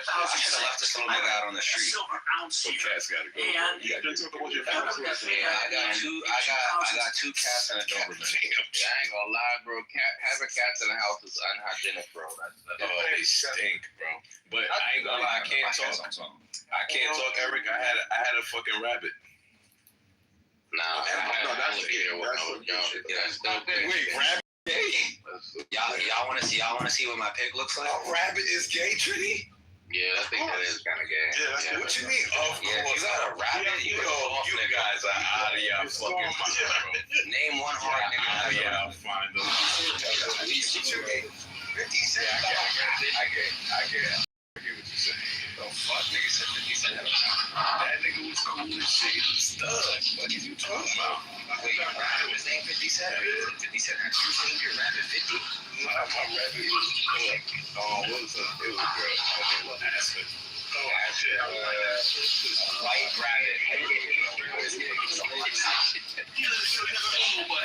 I should have left this little nigga out on the street. So cats gotta go. And you gotta talk about your I got two cats and a Doberman. I ain't gonna lie, bro. Having cats in the house is unhygienic, bro. They stink, bro. But I ain't gonna lie, I can't talk, Eric. I had a fucking rabbit. Nah, that's wait, rabbit gay? Y'all wanna see what my pig looks like? A rabbit is gay, Trini? Yeah, I think that is kind of gay. Yeah, what you mean? Of course. You got a rabbit? You guys are out of your fucking mind, bro. Name one hard nigga out of your I'll find them. 50 Cent. I get what you're saying. The fuck, nigga said 50 Cent. That nigga was cool as shit. He was stud. What are you talking about? Wait, your rabbit was named 50 Cent? 50 Cent actually named your rabbit 50? My rabbit was what was it? It was girl. Aspen. White rabbit.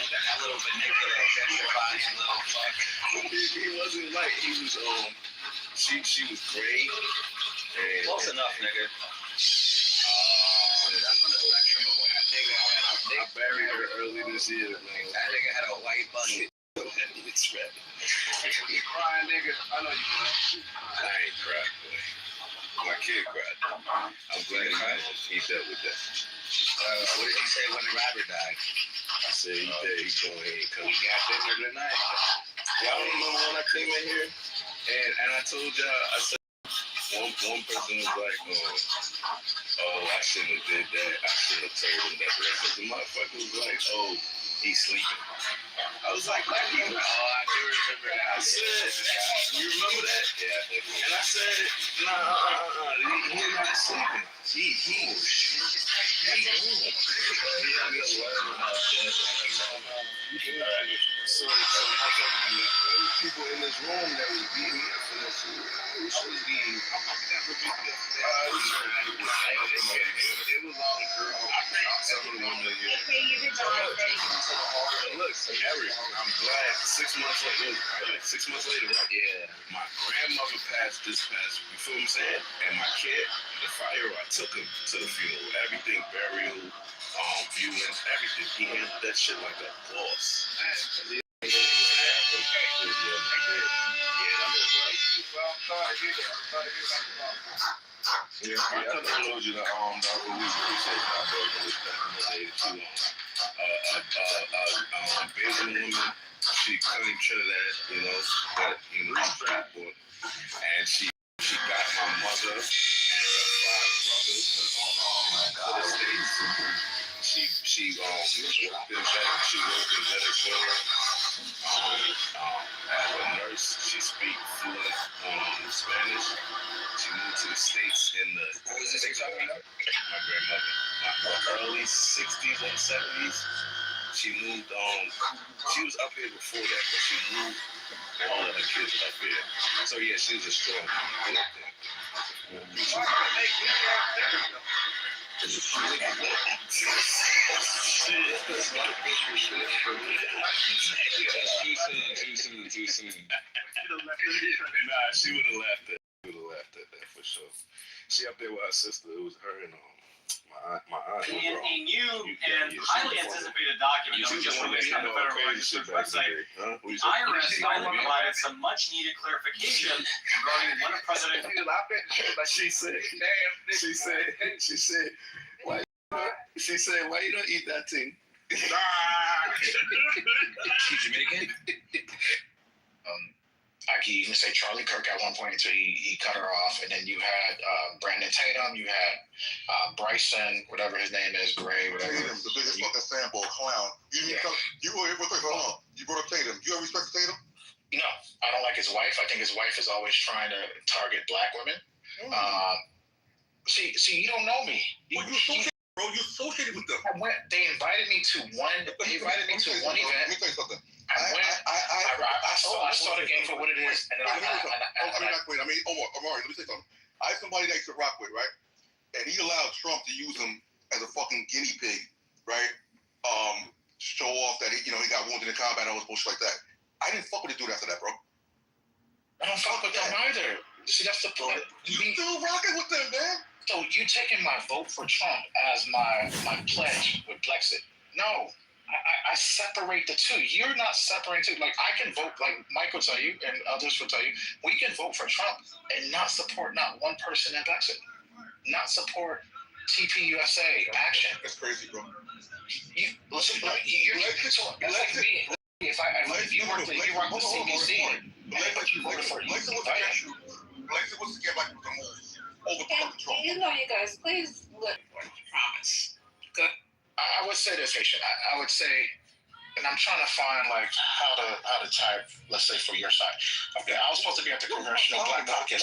That little manipulative, gentrifying little fuck. He wasn't like, he was, she was gray. Close enough, nigga. That's on the spectrum of what that nigga had. I buried her early this year, man. That nigga had a white bunny. It's rabbit. You crying, nigga? I know you will. I ain't cried, boy. My kid cried. I'm glad he dealt with that. What did he say when the rabbit died? I said he dead. He's going in. We got dinner tonight. Y'all remember when I came in here and I told y'all, I said, one person was like, oh, I shouldn't have did that. I should have told him that. Because the motherfucker was like, oh, he's sleeping. I was like, black people. Oh, I do remember that. I said, you remember that? Yeah. And I said, he's not sleeping. So those people in this room that was beating me up for this, who should be? It was all the girl. Look, Eric, I'm glad 6 months later, right? Yeah. My grandmother passed this past, you feel what I'm saying? And my kid, the fire, I took him to the funeral, everything, burial, viewings, everything. He handled that shit like a boss. Yeah, I told you that we appreciate that too. Asian woman, she claimed Trinidad, but and she got my mother and her 5 brothers to the States. She worked in Venezuela. As a nurse, she speaks fluent Spanish. She moved to the States in the my grandmother, early 60s and 70s. She moved she was up here before that, but she moved all of her kids up here. So yeah, she was a strong woman. Too soon. Nah, she would have laughed at that for sure. She up there with her sister. It was her and my aunt. In a new and highly anticipated document just released on the Federal Register's website, the IRS finally provided some much-needed clarification regarding when a president. She said, why you don't eat that thing? She's Jamaican? I can even say Charlie Kirk at one point until he cut her off, and then you had Brandon Tatum, you had Bryson, whatever his name is, Gray, whatever. Tatum, the biggest fucking sample clown. You brought up Tatum. You ever respect Tatum? No, I don't like his wife. I think his wife is always trying to target black women. See, you don't know me. Bro, you associated with them. They invited me to one event. Let me tell you something. I saw the game for what it is, and then Omar, let me say something. I have somebody that I used to rock with, right? And he allowed Trump to use him as a fucking guinea pig, right? Show off that he got wounded in combat and all this bullshit like that. I didn't fuck with the dude after that, bro. I don't fuck with them either. See, that's the point. You still rocking with them, man? So you taking my vote for Trump as my pledge with Brexit? No. I separate the two. You're not separating two. Like, I can vote, like Mike will tell you, and others will tell you, we can vote for Trump and not support not one person in Brexit. Not support TPUSA action. That's crazy, bro. You listen, you're like me. If you work for CBC, Brexit was to get like the most over fucking Trump. You know, you guys, please look. Promise. Good. I would say this, Haitian. I would say, and I'm trying to find like how to type. Let's say for your side. Okay, I was supposed to be at the Congressional Black Caucus.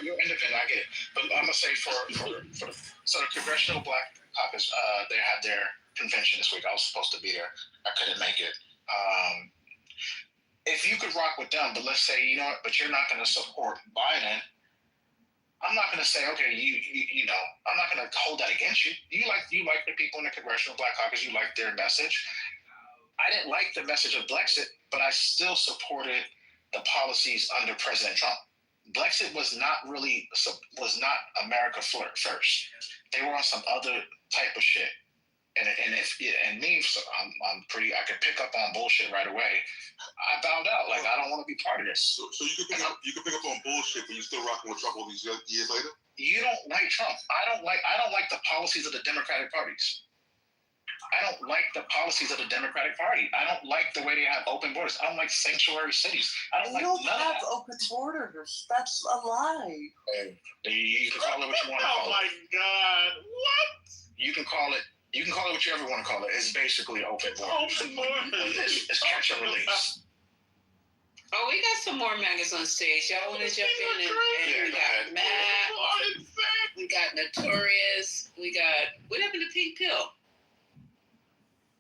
You're independent. I get it, but I'm gonna say for so the Congressional Black Caucus. They had their convention this week. I was supposed to be there. I couldn't make it. If you could rock with them, but let's say you know, but you're not gonna support Biden. I'm not going to say, okay, you know, I'm not going to hold that against you. You like the people in the Congressional Black Caucus. You like their message. I didn't like the message of Brexit, but I still supported the policies under President Trump. Brexit was not America first. They were on some other type of shit. And me, so I could pick up on bullshit right away. I bowed out. Like, I don't want to be part of this. So you can pick up on bullshit, but you still rocking with Trump all these years later? You don't like Trump. I don't like the policies of the Democratic parties. I don't like the policies of the Democratic Party. I don't like the way they have open borders. I don't like sanctuary cities. I don't like none of that. Open borders. That's a lie. You can call it what you want to call it. Oh my God! What? You can call it what you ever want to call it. It's basically open borders. Open borders. It's catch and release. Oh, we got some more maggots on stage. Y'all want to jump in? And we got Matt. We got Notorious. What happened to Pink Pill?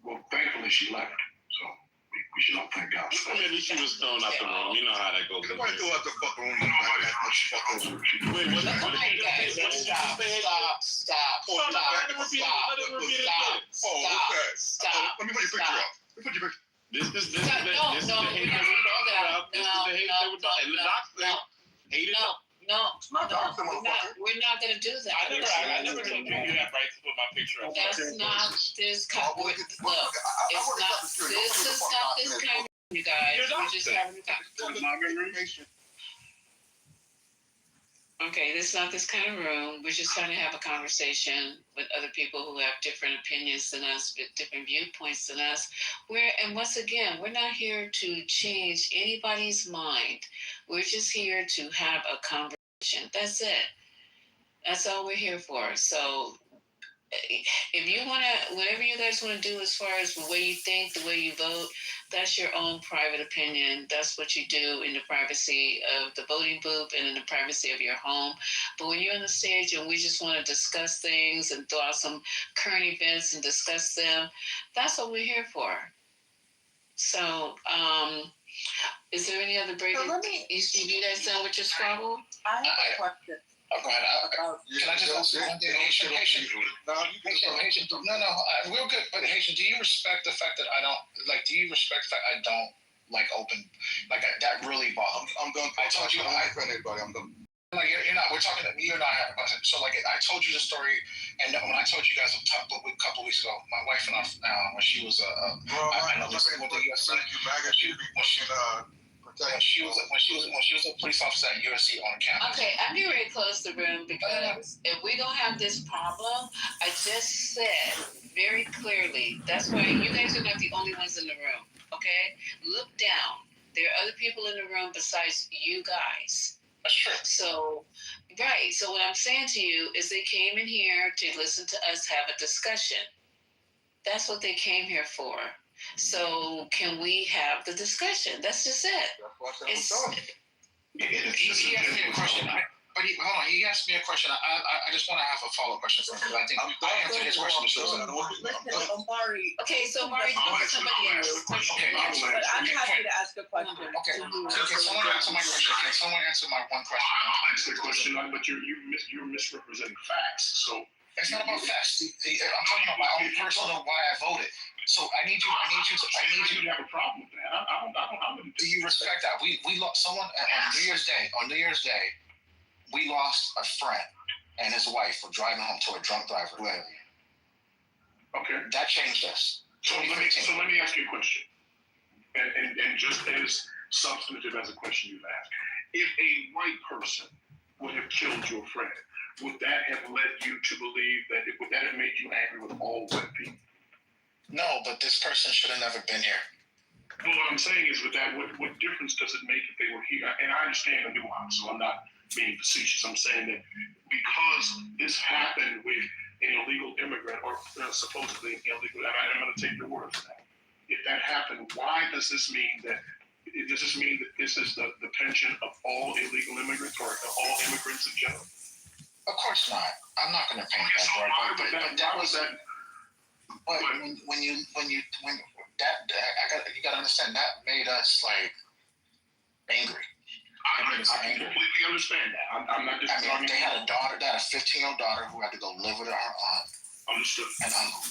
Well, thankfully she left, so we should all thank God. I mean, she was thrown out the room. You know how that goes. Nobody threw out the fucking room. Wait, what? Okay, guys, stop. Let me put your picture up. This is the hate that we're talking about. This is the hate that we're talking about. And the doctor hated it. No, we're not gonna do that. I never told you you have right to put my picture up. That's not this kind. Look, it's not. This is not this kind. You guys, we're just having a Okay, this is not this kind of room. We're just trying to have a conversation with other people who have different opinions than us, with different viewpoints than us. And once again, we're not here to change anybody's mind. We're just here to have a conversation. That's it. That's all we're here for. So if you want to, whatever you guys want to do as far as the way you think, the way you vote, that's your own private opinion. That's what you do in the privacy of the voting booth and in the privacy of your home. But when you're on the stage and we just want to discuss things and throw out some current events and discuss them, that's what we're here for. So, is there any other break? You guys done with your Scrabble? I have a question. Oh, go ahead. Can I just ask you one thing? Haitian. No, real good. But Haitian, do you respect the fact that I don't like open, like that really bothers me? I'm done. I told you. I offend anybody. I'm done. Like you're not. We're talking. You and I have a question. So like I told you the story, and when I told you guys a couple weeks ago, my wife and I, when she was I know this with the UFC. When she was a police officer at USC on campus. Okay, I'm getting ready to close the room because if we don't have this problem, I just said very clearly, that's why you guys are not the only ones in the room, okay? Look down. There are other people in the room besides you guys. That's true. So, right. So what I'm saying to you is they came in here to listen to us have a discussion. That's what they came here for. So can we have the discussion? That's just it. He asked me a question. Hold on. He asked me a question. I just want to have a follow-up question for him because I think I answered his question. Listen, Omari. Okay, so Omari, go to somebody else. Okay, But I'm happy to ask a question. Okay, someone answer my question. Can someone answer my one question? I'll answer the question, but you're misrepresenting facts. So It's not about facts. I'm talking about my own personal why I voted. So I need you to have a problem with that. I wouldn't. Do you respect that? We lost someone on New Year's Day. On New Year's Day, we lost a friend and his wife were driving home to a drunk driver. Okay. That changed us. So let me ask you a question, and just as substantive as a question you've asked, if a white person would have killed your friend, would that have led you to believe would that have made you angry with all white people? No, but this person should have never been here. Well, what I'm saying is, with that, what difference does it make if they were here? And I understand the nuance, so I'm not being facetious. I'm saying that because this happened with an illegal immigrant, or supposedly illegal, and I'm going to take your word for that. If that happened, why does this mean that? Does this mean that this is the pension of all illegal immigrants or all immigrants in general? Of course not. I'm not going to paint that broad, but that was that. But when you gotta understand that made us like angry. I completely understand that. I'm not just. I mean, they had a daughter, they had a 15-year-old daughter who had to go live with her aunt. Understood. And uncle.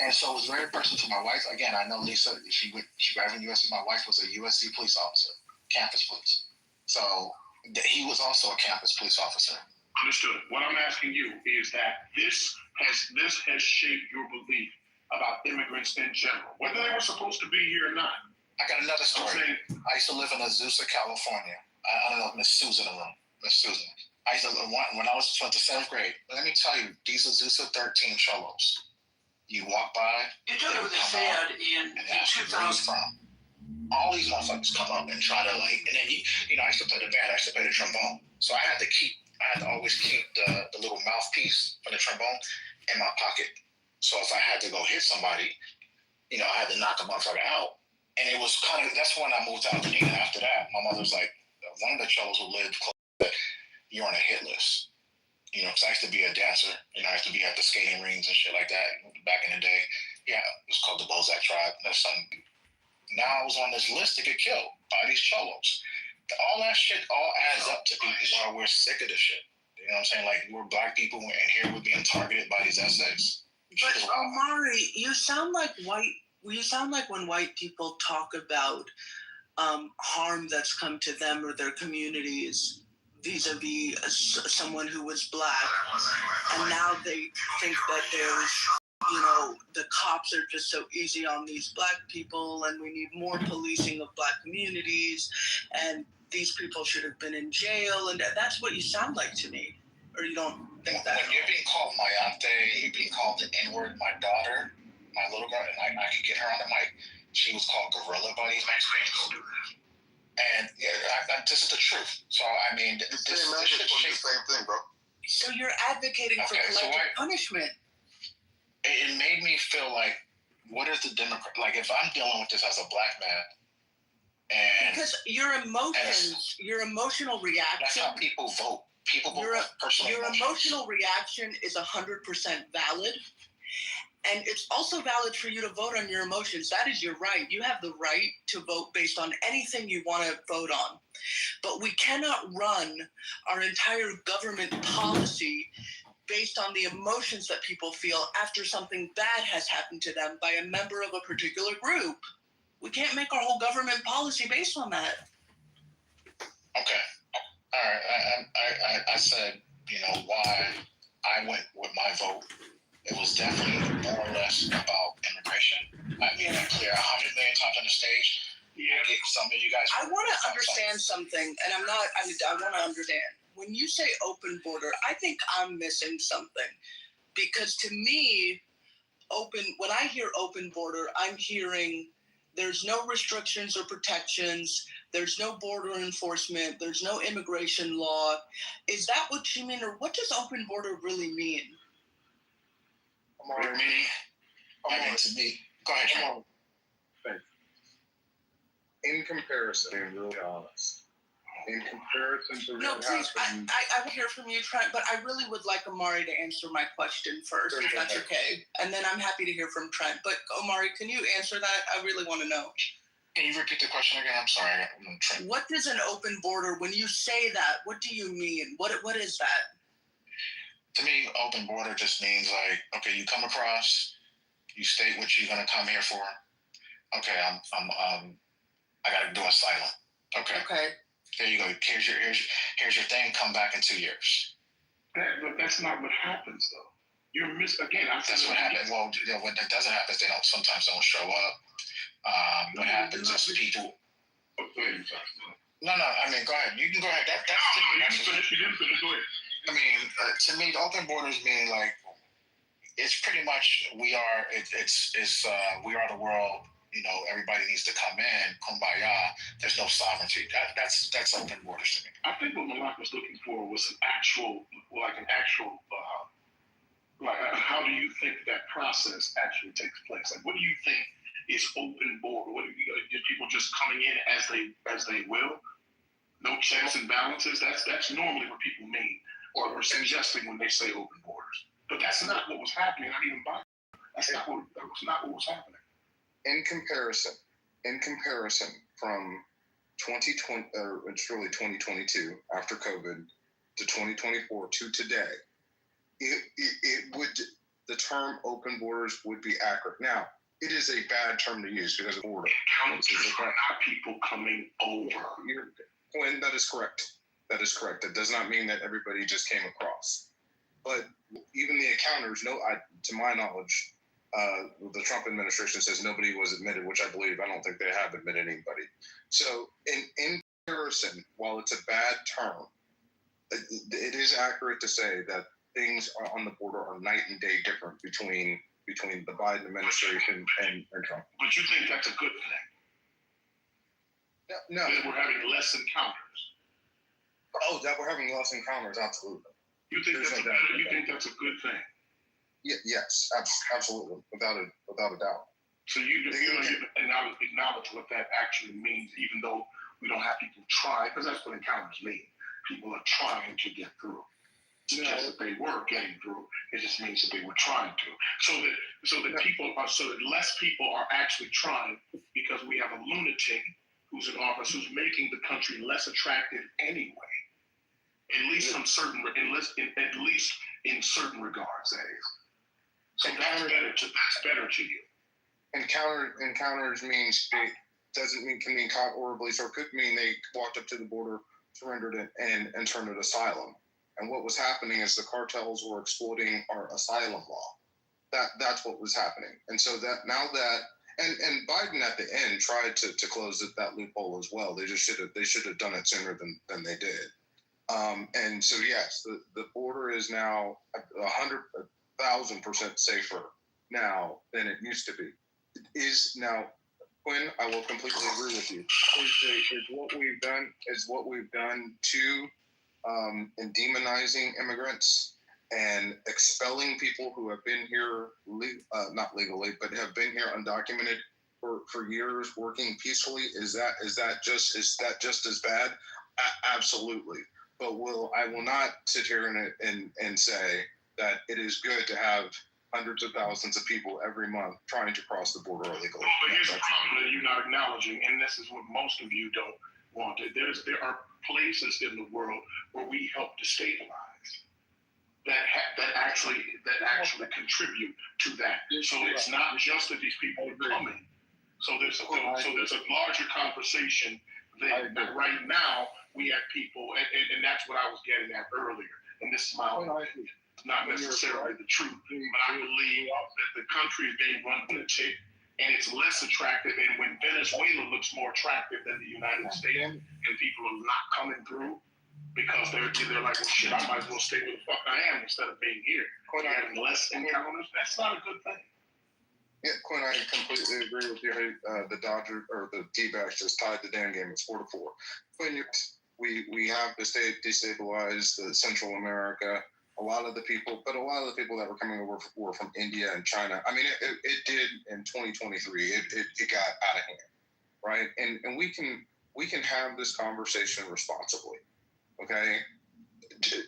And so it was very personal to my wife. Again, I know Lisa. She graduated from USC. My wife was a USC police officer, campus police. So he was also a campus police officer. Understood. What I'm asking you is that this has shaped your belief about immigrants in general, whether they were supposed to be here or not. I got another story. I used to live in Azusa, California. I don't know if Miss Susan around. Miss Susan. I used to when I went to 7th grade. Let me tell you, these Azusa 13 cholos. You walk by. You know what they said in 2000. All these motherfuckers come up and try to and then I used to play the band. I used to play the trombone. So I had to always keep the little mouthpiece for the trombone in my pocket. So if I had to go hit somebody, I had to knock a motherfucker out. And it was that's when I moved to Albany. And after that, my mother was like, one of the cholos who lived close said, you're on a hit list. Because I used to be a dancer. I used to be at the skating rings and shit like that back in the day. Yeah, it was called the Bozak Tribe. That's something. Now I was on this list to get killed by these cholos. All that shit all adds up to people where we're sick of this shit. You know what I'm saying? Like, we're black people, and here we're being targeted by these essays. But Omari, you sound like when white people talk about harm that's come to them or their communities vis-a-vis someone who was black, and now they think that there's, the cops are just so easy on these black people, and we need more policing of black communities, and these people should have been in jail, and that's what you sound like to me. Or you don't think that? When you're being called Mayante, you're being called the N-word, my daughter, my little girl, and I could get her on the mic, she was called gorilla by these Mexicans. And this is the truth. So, I mean, this shit shaped the same thing, bro. So you're advocating for collective punishment. It made me feel like, what is the Democrat? Like, if I'm dealing with this as a black man, and because your emotions, your emotional reaction. That's how people vote. People vote with personal emotions. Your emotional reaction is 100% valid. And it's also valid for you to vote on your emotions. That is your right. You have the right to vote based on anything you want to vote on. But we cannot run our entire government policy based on the emotions that people feel after something bad has happened to them by a member of a particular group. We can't make our whole government policy based on that. Okay. All right. I said, why I went with my vote. It was definitely more or less about immigration. I made it clear 100 million times on the stage. Yeah. Some of you guys. I want to understand something, and I want to understand. When you say open border, I think I'm missing something. Because to me, when I hear open border, I'm hearing there's no restrictions or protections. There's no border enforcement. There's no immigration law. Is that what you mean? Or what does open border really mean? To me. Go ahead, Trent. Thanks. In comparison, being really honest, in comparison to no, please, I will hear from you, Trent, but I really would like Omari to answer my question first, if that's okay. And then I'm happy to hear from Trent. But Omari, can you answer that? I really want to know. Can you repeat the question again? I'm sorry. Trent. What is an open border? When you say that, what do you mean? What is that? To me, open border just means like, okay, you come across, you state what you're gonna come here for. Okay, I gotta do asylum. Okay. There you go. Here's your thing. Come back in 2 years. But that's not what happens, though. You're again. That's what happens. Well, what that doesn't happen is they sometimes don't show up. What happens is people. No. I mean, go ahead. You can go ahead. That's to me. You didn't finish. Go ahead. I mean, to me, open borders mean like it's pretty much we are. We are the world. You know, everybody needs to come in. Kumbaya. There's no sovereignty. That's open borders to me. I think what Malak was looking for was an actual. How do you think that process actually takes place? Like, what do you think is open border? What are people just coming in as they will? No checks and balances. That's normally what people mean or are suggesting when they say open borders. But that's not what was happening. Not even by. That was not what was happening. In comparison from 2020, it's really 2022 after COVID to 2024 to today, the term open borders would be accurate. Now, it is a bad term to use because of border. Encounters are not people coming over. Quinn, that is correct. That That does not mean that everybody just came across. But even the encounters, to my knowledge, the Trump administration says nobody was admitted, which I believe. I don't think they have admitted anybody. So in comparison, while it's a bad term, it is accurate to say that things on the border are night and day different between the Biden administration and Trump. But you think that's a good thing? No. That we're having less encounters. Oh, that we're having less encounters, absolutely. You think that's a good thing? Yes, absolutely, without a doubt. So you acknowledge what that actually means, even though we don't have people try, because that's what encounters mean. People are trying to get through. It's just that they were getting through. It just means that they were trying to. So that less people are actually trying because we have a lunatic who's in office who's making the country less attractive anyway. At least in certain regards, that is. So that's better to you. Encounters means can mean caught or released, or could mean they walked up to the border, surrendered it, and turned it asylum. And what was happening is the cartels were exploiting our asylum law. That's what was happening. And so and Biden at the end tried to close that loophole as well. They should have done it sooner than they did. And so yes, the border is now 100,000% safer now than it used to be. It is now. Quinn, I will completely agree with you. Is what we've done to in demonizing immigrants and expelling people who have been here not legally, but have been here undocumented for years, working peacefully. Is that just as bad? Absolutely. But I will not sit here and say that it is good to have hundreds of thousands of people every month trying to cross the border illegally. Well, but here's the problem that you're not acknowledging, and this is what most of you don't want. There are places in the world where we help destabilize that actually contribute to that. So it's not just that these people are coming. So there's a larger conversation that right now we have people, and that's what I was getting at earlier. And this is my own opinion. Not necessarily the truth, but I believe that the country is being run lunatic and it's less attractive. And when Venezuela looks more attractive than the United States, and people are not coming through because they're like, well, shit, I might as well stay where the fuck I am instead of being here. We're having less encounters. That's not a good thing. Yeah, Quinn, I completely agree with you. The Dodgers or the D-backs just tied the damn game. It's 4-4. Quinn, we have destabilized the Central America. A lot of the people that were coming over were from India and China. I mean, it did in 2023. It got out of hand, right? And we can have this conversation responsibly, okay?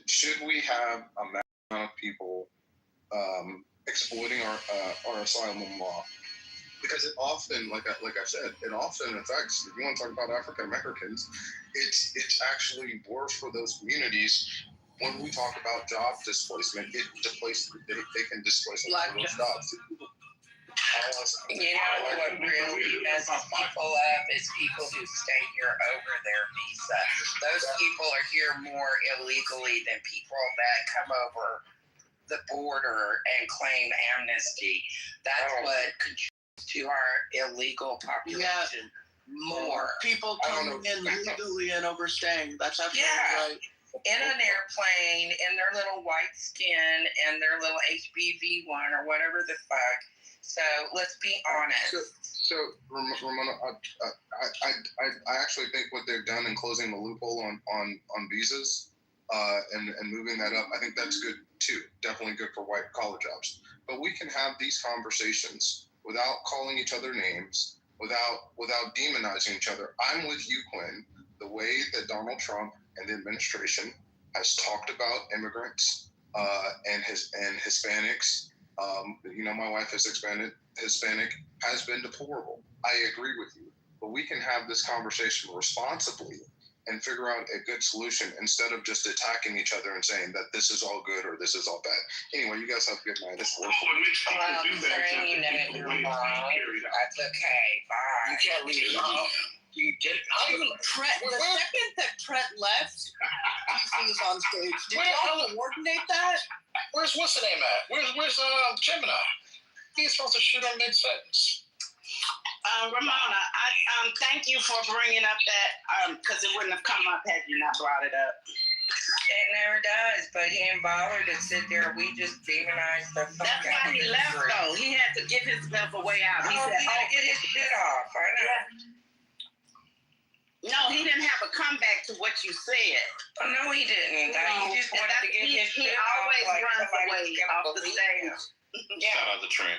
Should we have a massive amount of people exploiting our asylum law? Because it often, like I said, it often affects. If you want to talk about African Americans, it's actually worse for those communities when we talk about job displacement, they can displace a lot of those jobs. You know what really messes people up is people who stay here over their visa. Those people are here more illegally than people that come over the border and claim amnesty. That's what contributes to our illegal population more. People coming in legally and overstaying. That's absolutely right. In an airplane, in their little white skin, and their little HBV1 or whatever the fuck. So let's be honest. So Ramona, I actually think what they've done in closing the loophole on visas and moving that up, I think that's good too. Definitely good for white collar jobs. But we can have these conversations without calling each other names, without demonizing each other. I'm with you, Quinn. The way that Donald Trump and the administration has talked about immigrants and Hispanics. My wife is Hispanic, has been deplorable. I agree with you. But we can have this conversation responsibly and figure out a good solution instead of just attacking each other and saying that this is all good or this is all bad. Anyway, you guys have a good night. This works. Well, saying that you're wrong, that's okay. Bye. You can't leave it off. You did. The second that Trent left, he's on stage. Did y'all coordinate that? Where's what's the name at? Where's Gemini? He's supposed to shoot on mid-sentence. Ramona, I thank you for bringing up that because it wouldn't have come up had you not brought it up. It never does, but he ain't bothered to sit there. We just demonized the fuck That's out why of he the left, street. though. He had to get himself a way out. He He said, had to get his shit off. I know. no, he didn't have a comeback to what you said. Oh, no, he didn't. He just wanted to get his shit off. He always like runs somebody away was gonna off the believe stage. him. Shout out to Trent.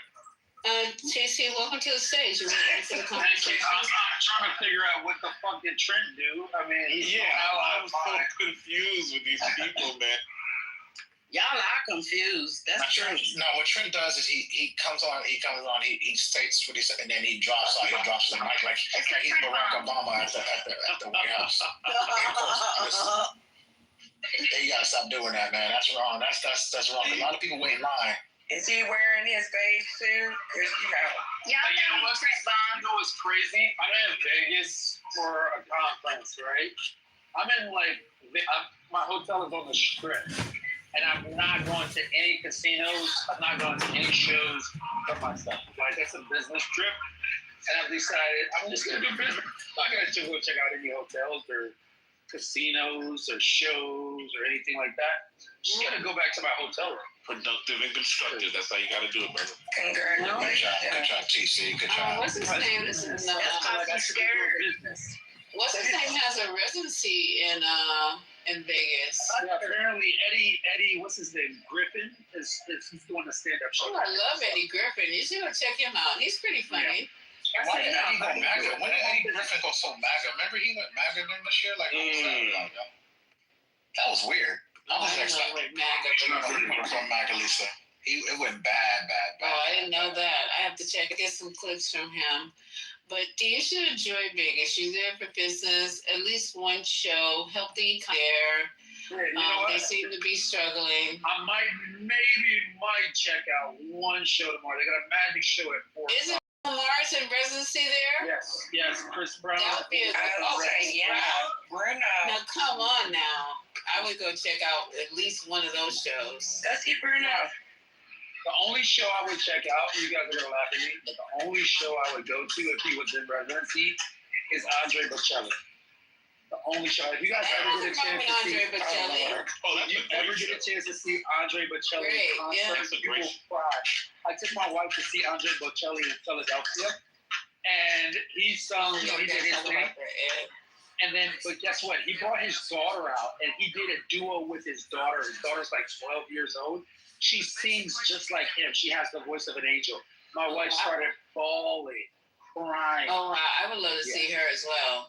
TC, welcome to the stage. You're welcome to the conversation. I'm trying to figure out what the fuck did Trent do. I mean, I was so confused with these people, man. Y'all are confused. That's true. What Trent does is he comes on, he states what he said, and then he drops the mic like he's Barack Obama at the White House. You gotta stop doing that, man. That's wrong. That's wrong. A lot of people wait in line. Is he wearing his beige suit? Because, Y'all know what's You know what's crazy? I'm in Vegas for a conference, right? I'm in my hotel is on the Strip, and I'm not going to any casinos. I'm not going to any shows for myself. Like, it's a business trip, and I've decided I'm just gonna do business. I'm not gonna go check out any hotels or casinos or shows or anything like that. Just gotta go back to my hotel room. Productive and constructive. That's how you got to do it, brother. congratulations. Good job, TC. Good job. What's his name? What's his name has a residency in Vegas? Yeah, apparently Eddie, what's his name? Griffin he's doing a stand-up show. Oh, I love Eddie Griffin. You should go check him out. He's pretty funny. Why did Eddie go MAGA? When did Eddie Griffin go so MAGA? Remember he went MAGA during this year? Like, what was that about, yo? That was weird. I was expecting from MAGA, Lisa. It went bad. Oh, I didn't know that. I have to check. Get some clips from him. But you should enjoy Vegas. You're there for business. At least one show. Help the there. They seem to be struggling. I might check out one show tomorrow. They got a magic show at 4 o'clock. Isn't Mars in residency there? Yes, Chris Brown. That would be a Bruno. Now come on now. I would go check out at least one of those shows. Does he, Bruno? The only show I would check out, you guys are gonna laugh at me, but the only show I would go to if he was in residency is Andre Bocelli. The only show. If you guys ever get a chance to see Andre Bocelli in concert, you will cry. I took my wife to see Andre Bocelli in Philadelphia, and he sung, he did his thing. And then, but guess what? He brought his daughter out, and he did a duo with his daughter. His daughter's like 12 years old. She sings just like him. She has the voice of an angel. My wife started bawling, crying. Oh, wow. I would love to see her as well.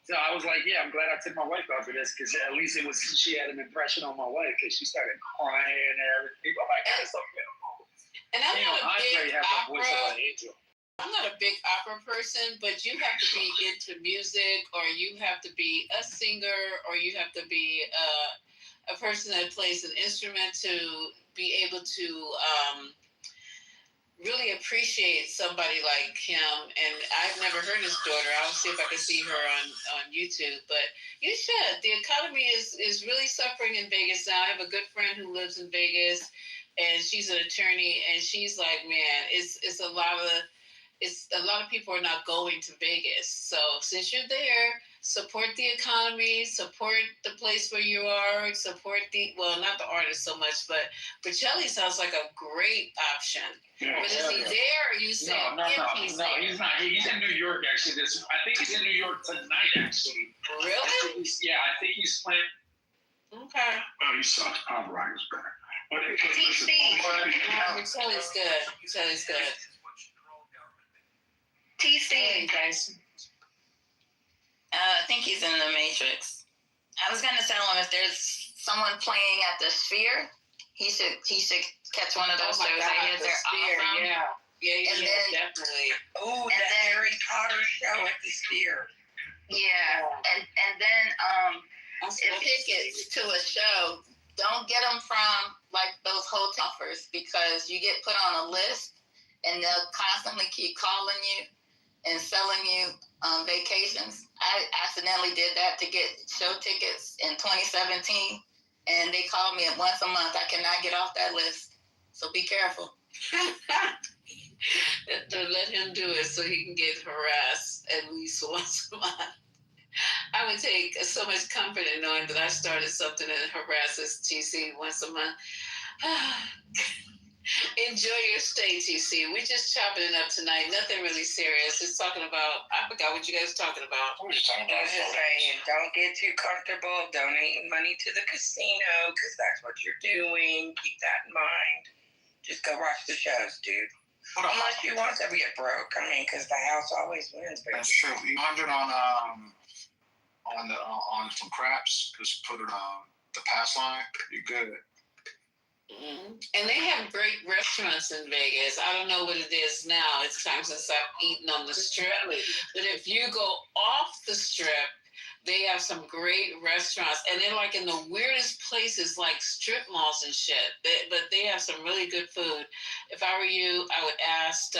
So I was like, yeah, I'm glad I took my wife out for this because at least she had an impression on my wife because she started crying and everything. Oh my God, it's so beautiful. And I'm not a big voice of an angel. I'm not a big opera person, but you have to be into music, or you have to be a singer, or you have to be a person that plays an instrument to be able to really appreciate somebody like him. And I've never heard his daughter. I'll see if I can see her on YouTube. But you should. The economy is really suffering in Vegas now. I have a good friend who lives in Vegas, and she's an attorney, and she's like, man, it's a lot of people are not going to Vegas. So since you're there, support the economy, support the place where you are, support not the artist so much, but Bocelli sounds like a great option. Yeah, But is he there? Or you say No, he's no, there? he's not. He's in New York actually. I think he's in New York tonight actually. Really? I think he's playing. Okay. Oh, he sucks. Pop Rock is better. But TC. Bocelli's good. Bocelli's good. TC. Hey, guys. I think he's in the Matrix. I was gonna tell him if there's someone playing at the Sphere, he should catch one of those shows. I hear they're awesome. Yeah, And then- definitely. Oh, that Harry Potter show at the Sphere. Yeah, and then if tickets to a show, don't get them from like those hotel offers, because you get put on a list and they'll constantly keep calling you and selling you vacations. I accidentally did that to get show tickets in 2017, and they called me once a month. I cannot get off that list, so be careful. To let him do it so he can get harassed at least once a month. I would take so much comfort in knowing that I started something that harasses TC once a month. Enjoy your stay, TC. We're just chopping it up tonight. Nothing really serious. Just talking about, I forgot what you guys were talking about. We're just talking I about was just saying, don't get too comfortable donating money to the casino, because that's what you're doing. Keep that in mind. Just go watch the shows, dude. Unless you want to get broke. I mean, because the house always wins, baby. That's true. 100 on some craps. Just put it on the pass line. You're good. Mm-hmm. And they have great restaurants in Vegas. I don't know what it is now. It's time since I've eaten on the Strip. But if you go off the Strip, they have some great restaurants. And they're like in the weirdest places, like strip malls and shit. But they have some really good food. If I were you, I would ask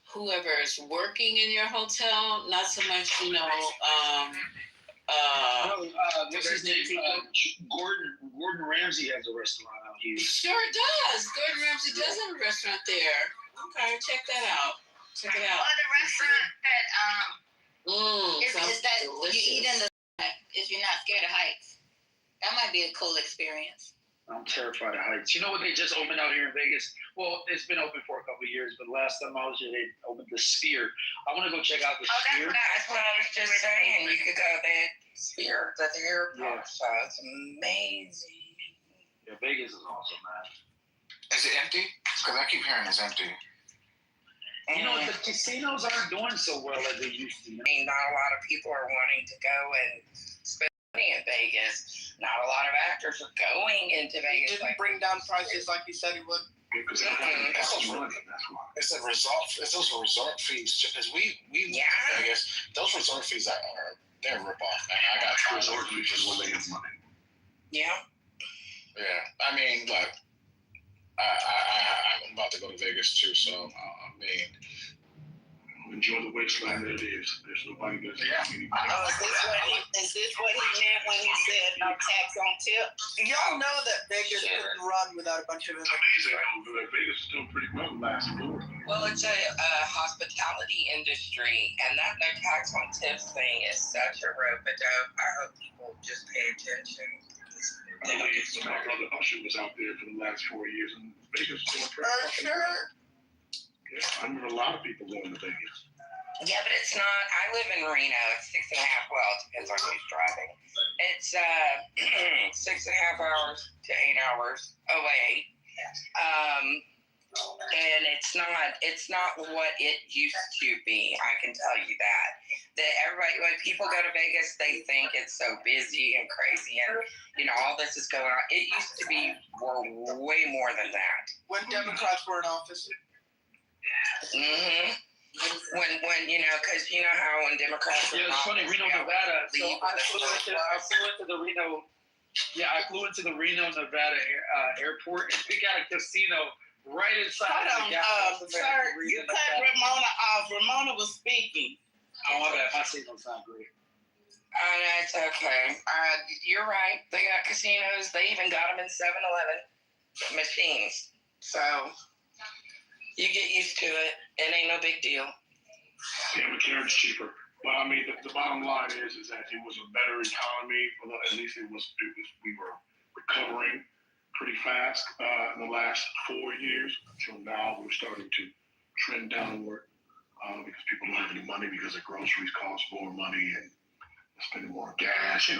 whoever is working in your hotel, not so much, what's his name? Gordon Ramsay has a restaurant out here. Sure does. Gordon Ramsay does have a restaurant there. Okay, check that out. Check it out. Or the restaurant that is that delicious. you eat in the if you're not scared of heights. That might be a cool experience. I'm terrified of heights. You know what they just opened out here in Vegas? Well, it's been open for a couple of years, but last time I was here, they opened the Sphere. I want to go check out the Sphere. That's what I was just saying. You could go there, Sphere, the airport. So it's amazing. Yeah, Vegas is awesome, man. Is it empty? Because I keep hearing it's empty. You know, the casinos aren't doing so well as they used to. I mean, not a lot of people are wanting to go and spend money in Vegas. Not a lot of actors are going into Vegas. Didn't bring down prices like you said he would. Because that's why. It's a resort. It's those resort fees. Because we Vegas. Those resort fees they're a ripoff, man. I got resort fees is when they have money. Yeah. Yeah. I mean, look. I'm about to go to Vegas too, so enjoy the wasteland that it is. There's nobody that's Is this what he meant when he said no tax on tip? Y'all know that Vegas couldn't run without a bunch of immigrants. Vegas is doing pretty well last year. Well, it's a hospitality industry, and that no tax on tips thing is such a rope-a-dope. I hope people just pay attention. My brother Usher was out there for the last 4 years, and Vegas is doing pretty fucking well. Sure. Yeah, I mean, a lot of people going to Vegas. Yeah, but it's not. I live in Reno. It's 6.5. Well, it depends on who's driving. It's 6.5 hours to 8 hours away. And it's not what it used to be. I can tell you that. That everybody, when people go to Vegas, they think it's so busy and crazy, and all this is going on. It used to be way more than that. When Democrats were in office. Mm-hmm. When because you know how when Democrats. Yeah, it's funny. Reno, Nevada. So I flew into the Reno Yeah, I flew into the Reno, Nevada airport and we got a casino right inside. Hold on, sir, you cut Ramona off. Ramona was speaking. Oh, my bad. My signal's not great. That's okay. You're right. They got casinos. They even got them in 7-Eleven machines. So you get used to it. It ain't no big deal. Yeah, McCarran's cheaper. Well, I mean, the bottom line is that it was a better economy. Although at least we were recovering pretty fast in the last 4 years. Until now, we're starting to trend downward because people don't have any money because their groceries cost more money and spending more gas, shit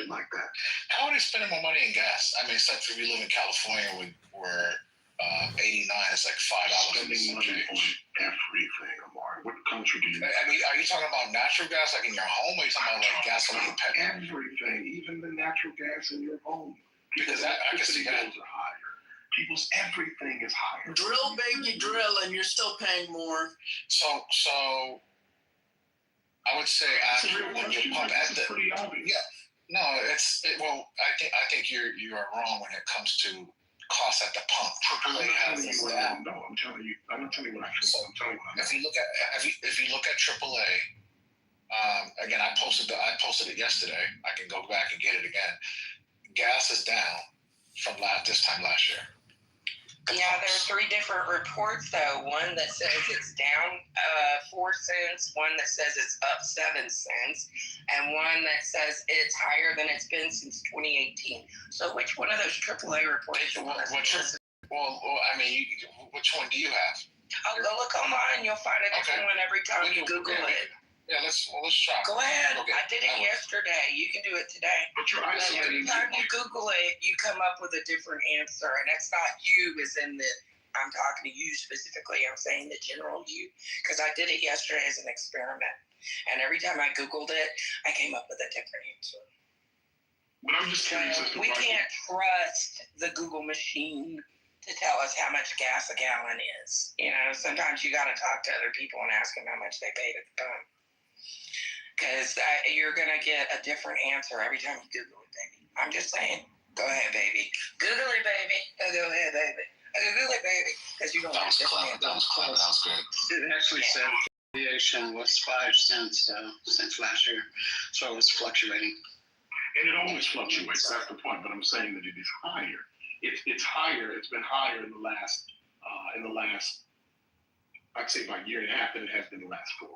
like that. How are they spending more money in gas? I mean, except for we live in California where 89 is like $5. Spending money on everything, Amari. What country do you live in? I mean, are you talking about natural gas like in your home, or are you talking about like gasoline, petrol? Everything, even the natural gas in your home. Because I can see that. Bills are higher. People's everything is higher. Drill, baby, drill, and you're still paying more. So I would say when you pump at the pretty obvious. No, well, I think you are wrong when it comes to cost at the pump. AAA has this down. No, I'm telling you what I feel. I'm telling you what I If you look at AAA, again, I posted it yesterday. I can go back and get it again. Gas is down from this time last year. Yeah, there are 3 different reports, though. One that says it's down 4 cents, one that says it's up 7 cents, and one that says it's higher than it's been since 2018. So which one of those AAA reports you want to listen? Well, I mean, which one do you have? Oh, go look online. You'll find a different one every time you Google it. Yeah, let's try. Go ahead. Okay. I did it yesterday. You can do it today. But you're isolating. Every time you Google it, you come up with a different answer. And that's not you as in I'm talking to you specifically. I'm saying the general you. Because I did it yesterday as an experiment. And every time I Googled it, I came up with a different answer. But I'm just curious. We can't trust the Google machine to tell us how much gas a gallon is. Sometimes you got to talk to other people and ask them how much they paid at the pump. Because you're going to get a different answer every time you Google it, baby. I'm just saying. Go ahead, baby. Google it, baby. Go ahead, baby. Google it, baby. Because you're going to get a different answer. That was clever. That was good. It actually said aviation was 5 cents since last year. So it was fluctuating. And it always fluctuates. That's the point. But I'm saying that it is higher. It's higher. It's been higher in the last, I'd say about a year and a half than it has been the last 4.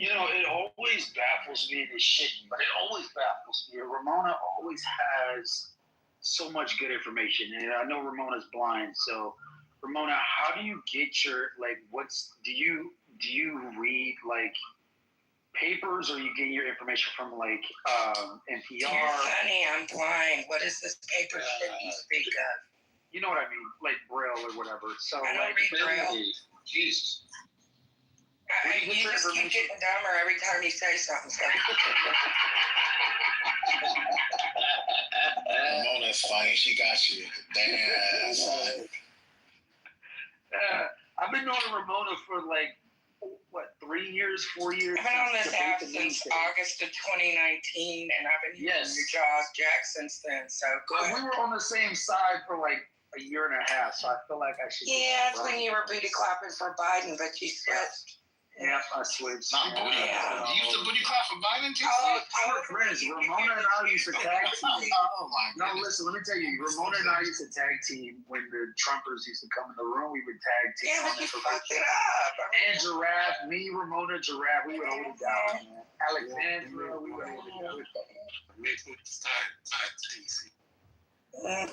It always baffles me, this shit, but it always baffles me. Ramona always has so much good information. And I know Ramona's blind, so Ramona, how do you get your, do you read, papers, or you get your information from, NPR? You're funny, I'm blind. What is this paper shit you speak of? You know what I mean, like Braille or whatever. So I don't read Braille. Jesus. You just keep getting dumber every time you say something. Ramona's funny. She got you. Damn. I've been knowing Ramona for 3 years, 4 years. I've been on this app since August of 2019, and I've been using your Jaws Jack since then. So we were on the same side for a year and a half, so I feel like I should. Yeah, it's when you were booty clapping for Biden, but you switched. Yeah, I switched. Not booty. You used to booty clap for Biden, too? Our friends, Ramona and I used to tag team. Oh, my God. No, listen, let me tell you, Ramona and I used to tag team when the Trumpers used to come in the room. We would tag team. Yeah, but you fucked it up. And Giraffe, me, Ramona, Giraffe, we would hold it down, man. Alexandra, we would hold it down.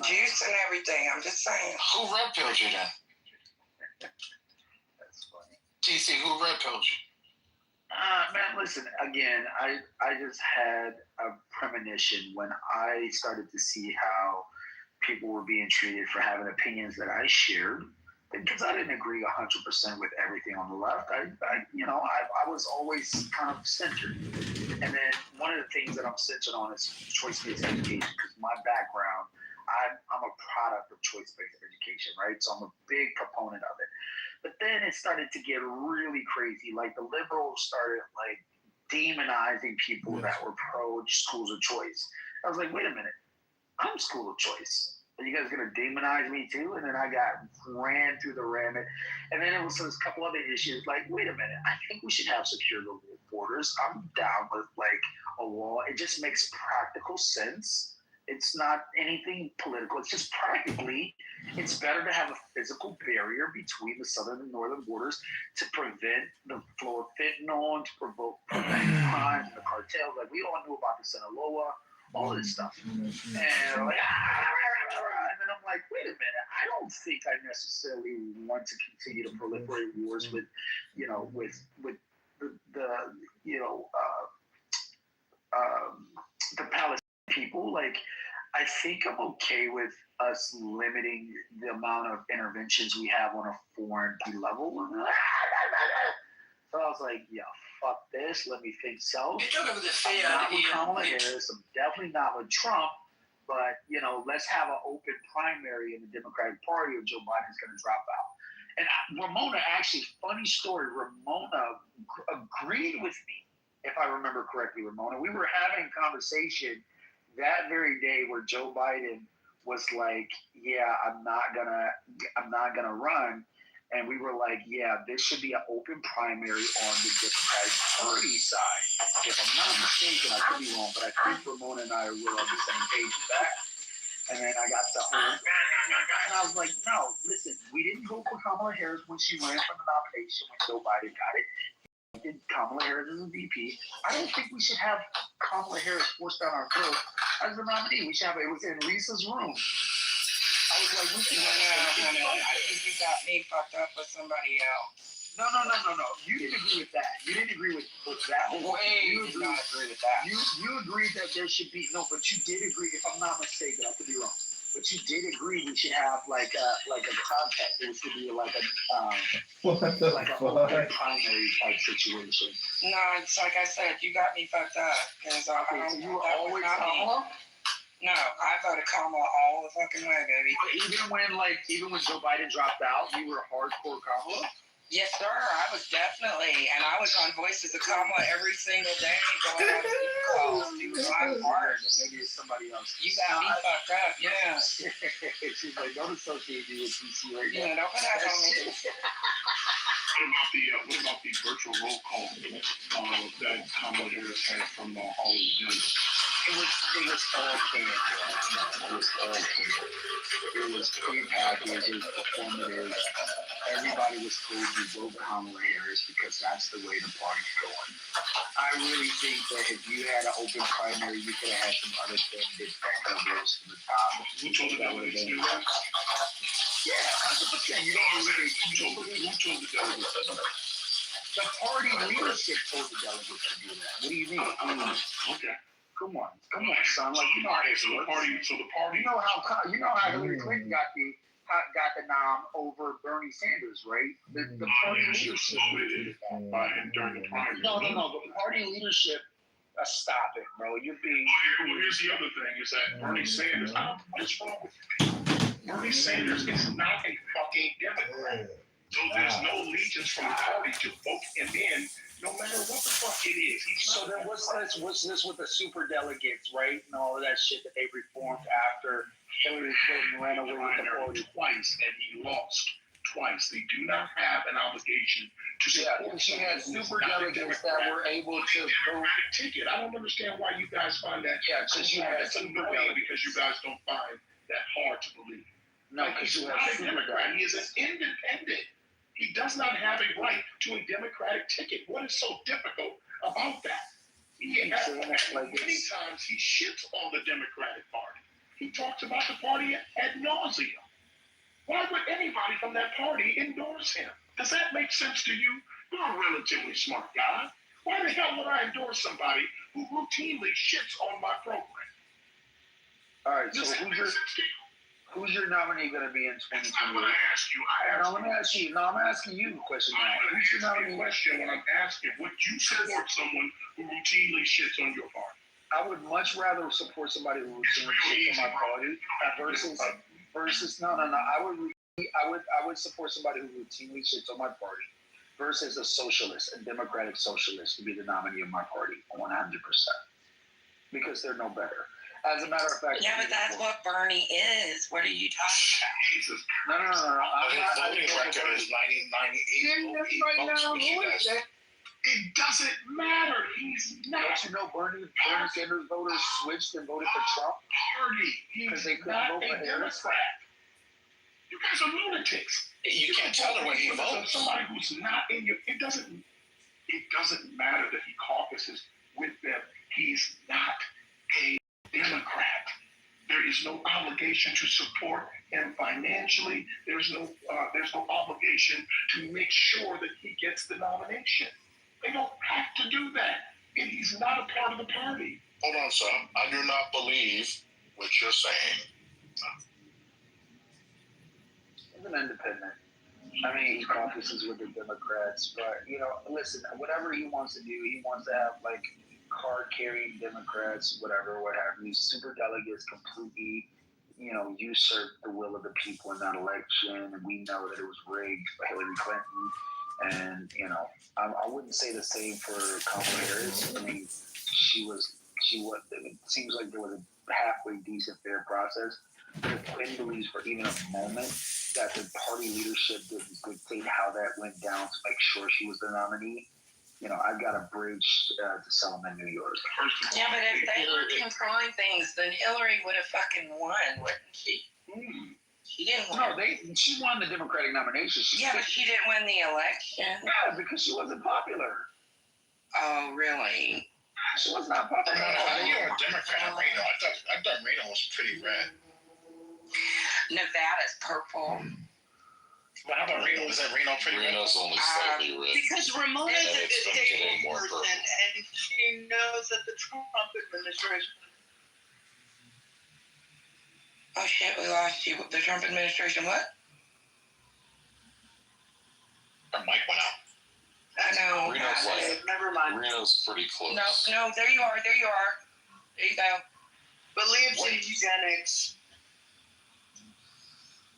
Juice and everything, I'm just saying. Who red pilled you then? TC, who red pilled you? Man, listen, again, I just had a premonition when I started to see how people were being treated for having opinions that I shared. Because I didn't agree 100% with everything on the left. I was always kind of centered. And then one of the things that I'm centered on is choice-based education, because my background, I'm a product of choice-based education, right? So I'm a big proponent of it. But then it started to get really crazy. The liberals started demonizing people that were pro schools of choice. I was like, wait a minute, I'm school of choice. Are you guys gonna demonize me too? And then I got ran through the rabbit. And then it was a couple other issues. Like, wait a minute, I think we should have secure the borders. I'm down with like a wall. It just makes practical sense. It's not anything political. It's just practically, it's better to have a physical barrier between the southern and northern borders to prevent the flow of fentanyl and to prevent crimes and the cartels. Like, we all knew about the Sinaloa, all this stuff. And I'm like, and then I'm like, wait a minute, I don't think I necessarily want to continue to proliferate wars with, the Palestinian people. Like, I think I'm okay with us limiting the amount of interventions we have on a foreign level. So I was like, yeah, fuck this. Let me think so. I'm not with Kamala Harris. I'm definitely not with Trump. But, let's have an open primary in the Democratic Party if Joe Biden's going to drop out. And Ramona, actually, funny story, Ramona agreed with me, if I remember correctly, Ramona. We were having a conversation that very day where Joe Biden was like, yeah, I'm not gonna run. And we were like, yeah, this should be an open primary on the Democratic Party side. If I'm not mistaken, I could be wrong, but I think Ramona and I were on the same page with that. And then I got the whole, and I was like, no, listen, we didn't go for Kamala Harris when she ran for the nomination when Joe Biden got it. We did Kamala Harris as a VP. I don't think we should have Kamala Harris forced down our throat as a nominee. We should have, it was in Lisa's room. I was like, we should have. I think you got me fucked up with somebody else. No. You didn't agree with that. You didn't agree with that. You did not agree with that. You agreed that there should be but you did agree. If I'm not mistaken, I could be wrong. But you did agree we should have like a contact. It should be like a open primary type situation. No, it's like I said, you got me fucked up. Because so you were always Kamala? No, I voted Kamala all the fucking way, baby. Even when Joe Biden dropped out, you were hardcore Kamala? Yes, sir. I was definitely, and I was on Voices of Kamala every single day going on Super calls. She was my part. Maybe it's somebody else. You got me fucked up, yeah. She's like, don't associate me with PC right now. Yeah, don't put that on me. What about the virtual roll call that Kamala Harris had from Hollywood Hills? It was all clear. It was all clear. It was pre-packaged. It was performative. Everybody was told to vote Kamala Harris because that's the way the party's going. I really think that if you had an open primary, you could have had some other candidates that could have rose to the top. Who told you that would have been? Yeah, 100%. You don't believe it. Who told the delegates to do that? The party leadership told the delegates to do that. What do you mean? Okay. Come on, son. Like, you know how this works. So the party. You know how Hillary Clinton got the nom over Bernie Sanders, right? The party leadership during the primary. No. The party leadership. Stop it, bro. You're being. Well, here's the other thing: is that Bernie Sanders. What's wrong with you? Bernie Sanders is not a fucking Democrat. So there's no allegiance from the party to vote him in, no matter what the fuck it is. So then what's this with the super delegates, right? And all of that shit that they reformed after Hillary Clinton ran away with the party twice, and he lost twice. They do not have an obligation to support. Yeah, she had super delegates that were able to vote. Ticket. I don't understand why you guys find that. Yeah, because she had that's annoying because you guys don't find that hard to believe. No, because he's not a Democrat. He is an independent. He does not have a right to a Democratic ticket. What is so difficult about that? Many times he shits on the Democratic Party. He talks about the party ad nauseum. Why would anybody from that party endorse him? Does that make sense to you? You're a relatively smart guy. Why the hell would I endorse somebody who routinely shits on my program? All right, so who's your nominee going to be in 2020? I'm going to ask you. I'm asking you a question now. Who's your nominee? Question when I'm asking, would you support someone who routinely shits on your party? I would much rather support somebody who routinely shits on my party versus no. I would support somebody who routinely shits on my party versus a socialist, a democratic socialist, to be the nominee of my party, 100%, because they're no better. As a matter of fact, Yeah, but that's what Bernie is. What are you talking about? No. His voting record is 98 votes, which you guys. It doesn't matter. He's not. Don't you know Bernie Sanders voters switched and voted for Trump? Party. Because they couldn't not vote for a Harris. Democrat. You guys are lunatics. You can't tell her when he votes. Somebody who's not in your. It doesn't matter that he caucuses with them. He's not a Democrat. There is no obligation to support him financially. There's no obligation to make sure that he gets the nomination. They don't have to do that. And he's not a part of the party. Hold on, son. I do not believe what you're saying. He's an independent. I mean, he caucuses with the Democrats, but listen, whatever he wants to do, he wants to have like card-carrying Democrats, whatever, what have you. Super delegates completely, usurped the will of the people in that election, and we know that it was rigged by Hillary Clinton. And I wouldn't say the same for Kamala Harris. I mean, she was. It seems like there was a halfway decent, fair process. But if Quinn believes for even a moment that the party leadership didn't dictate how that went down to make sure she was the nominee, I've got a bridge to sell them in New York. Yeah, but if they were controlling things, then Hillary would have fucking won, wouldn't she? She didn't win. No, she won the Democratic nomination. But she didn't win the election. Yeah, because she wasn't popular. Oh, really? She was not popular. How are you a Democrat, Reno? I thought Reno was pretty red. Nevada's purple. But how about Reno? Is that Reno pretty red? Reno's only slightly red. Because Ramona's And a it's been disabled getting more person, purple. and she knows that the Trump administration. Oh shit, we lost you. The Trump administration, what? Her mic went out. I know. Reno's like, Never mind. Reno's pretty close. No, there you are. There you go. Believes in eugenics.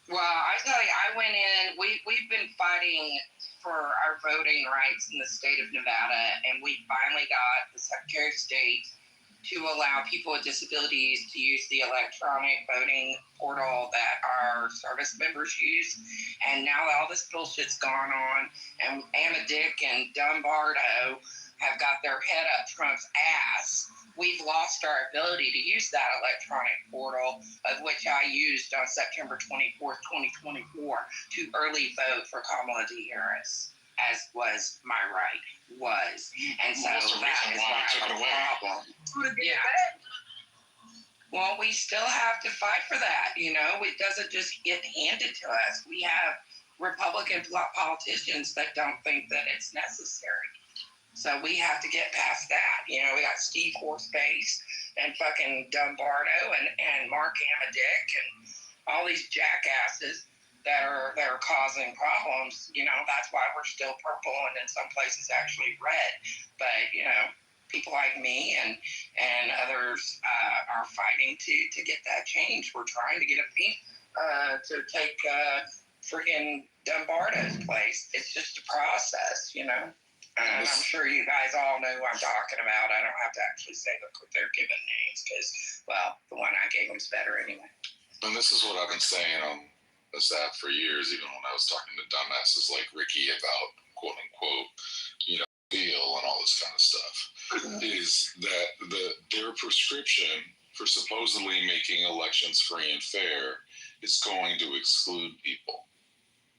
Well, I tell you, I went in, we've been fighting for our voting rights in the state of Nevada, and we finally got the Secretary of State to allow people with disabilities to use the electronic voting portal that our service members use. And now all this bullshit's gone on, and Anna Dick and Dumbardo have got their head up Trump's ass. We've lost our ability to use that electronic portal, of which I used on September 24th, 2024, to early vote for Kamala Harris, as was my right, And so What's the that reason is why why they took I it have a away? problem. Yeah. Well, we still have to fight for that, It doesn't just get handed to us. We have Republican politicians that don't think that it's necessary. So we have to get past that. We got Steve Horseface and fucking Dumbardo and Mark Amadick and all these jackasses that are causing problems. That's why we're still purple and in some places actually red. But, people like me and others are fighting to get that change. We're trying to get to take freaking Dumbardo's place. It's just a process, And I'm sure you guys all know who I'm talking about. I don't have to actually say their given names because, well, the one I gave them's better anyway. And this is what I've been saying on this app for years, even when I was talking to dumbasses like Ricky about quote unquote, deal and all this kind of stuff, is that their prescription for supposedly making elections free and fair is going to exclude people.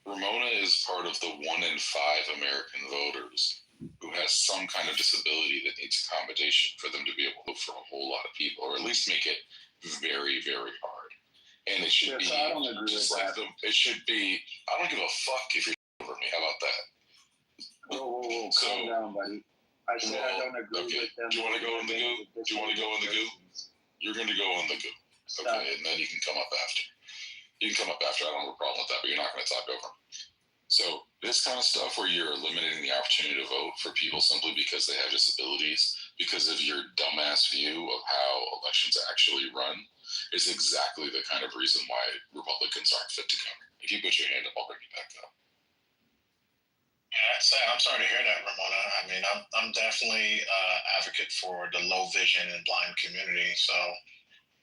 Ramona is part of the 1 in 5 American voters who has some kind of disability that needs accommodation for them to be able to vote for a whole lot of people, or at least make it very, very hard. And it should be I don't agree just with like that. it should be. I don't give a fuck if you're over me. How about that? Whoa, calm down, buddy. I said I don't agree with them. Do you want to go in the goo? Do you want to go in the goo? You're going to go in the goo. Okay, and then you can come up after. You can come up after. I don't have a problem with that, but you're not going to talk over me. So this kind of stuff where you're eliminating the opportunity to vote for people simply because they have disabilities, because of your dumbass view of how elections actually run, is exactly the kind of reason why Republicans aren't fit to govern. If you put your hand up, I'll bring you back up. I'm sorry to hear that, Ramona. I mean, I'm definitely advocate for the low vision and blind community. So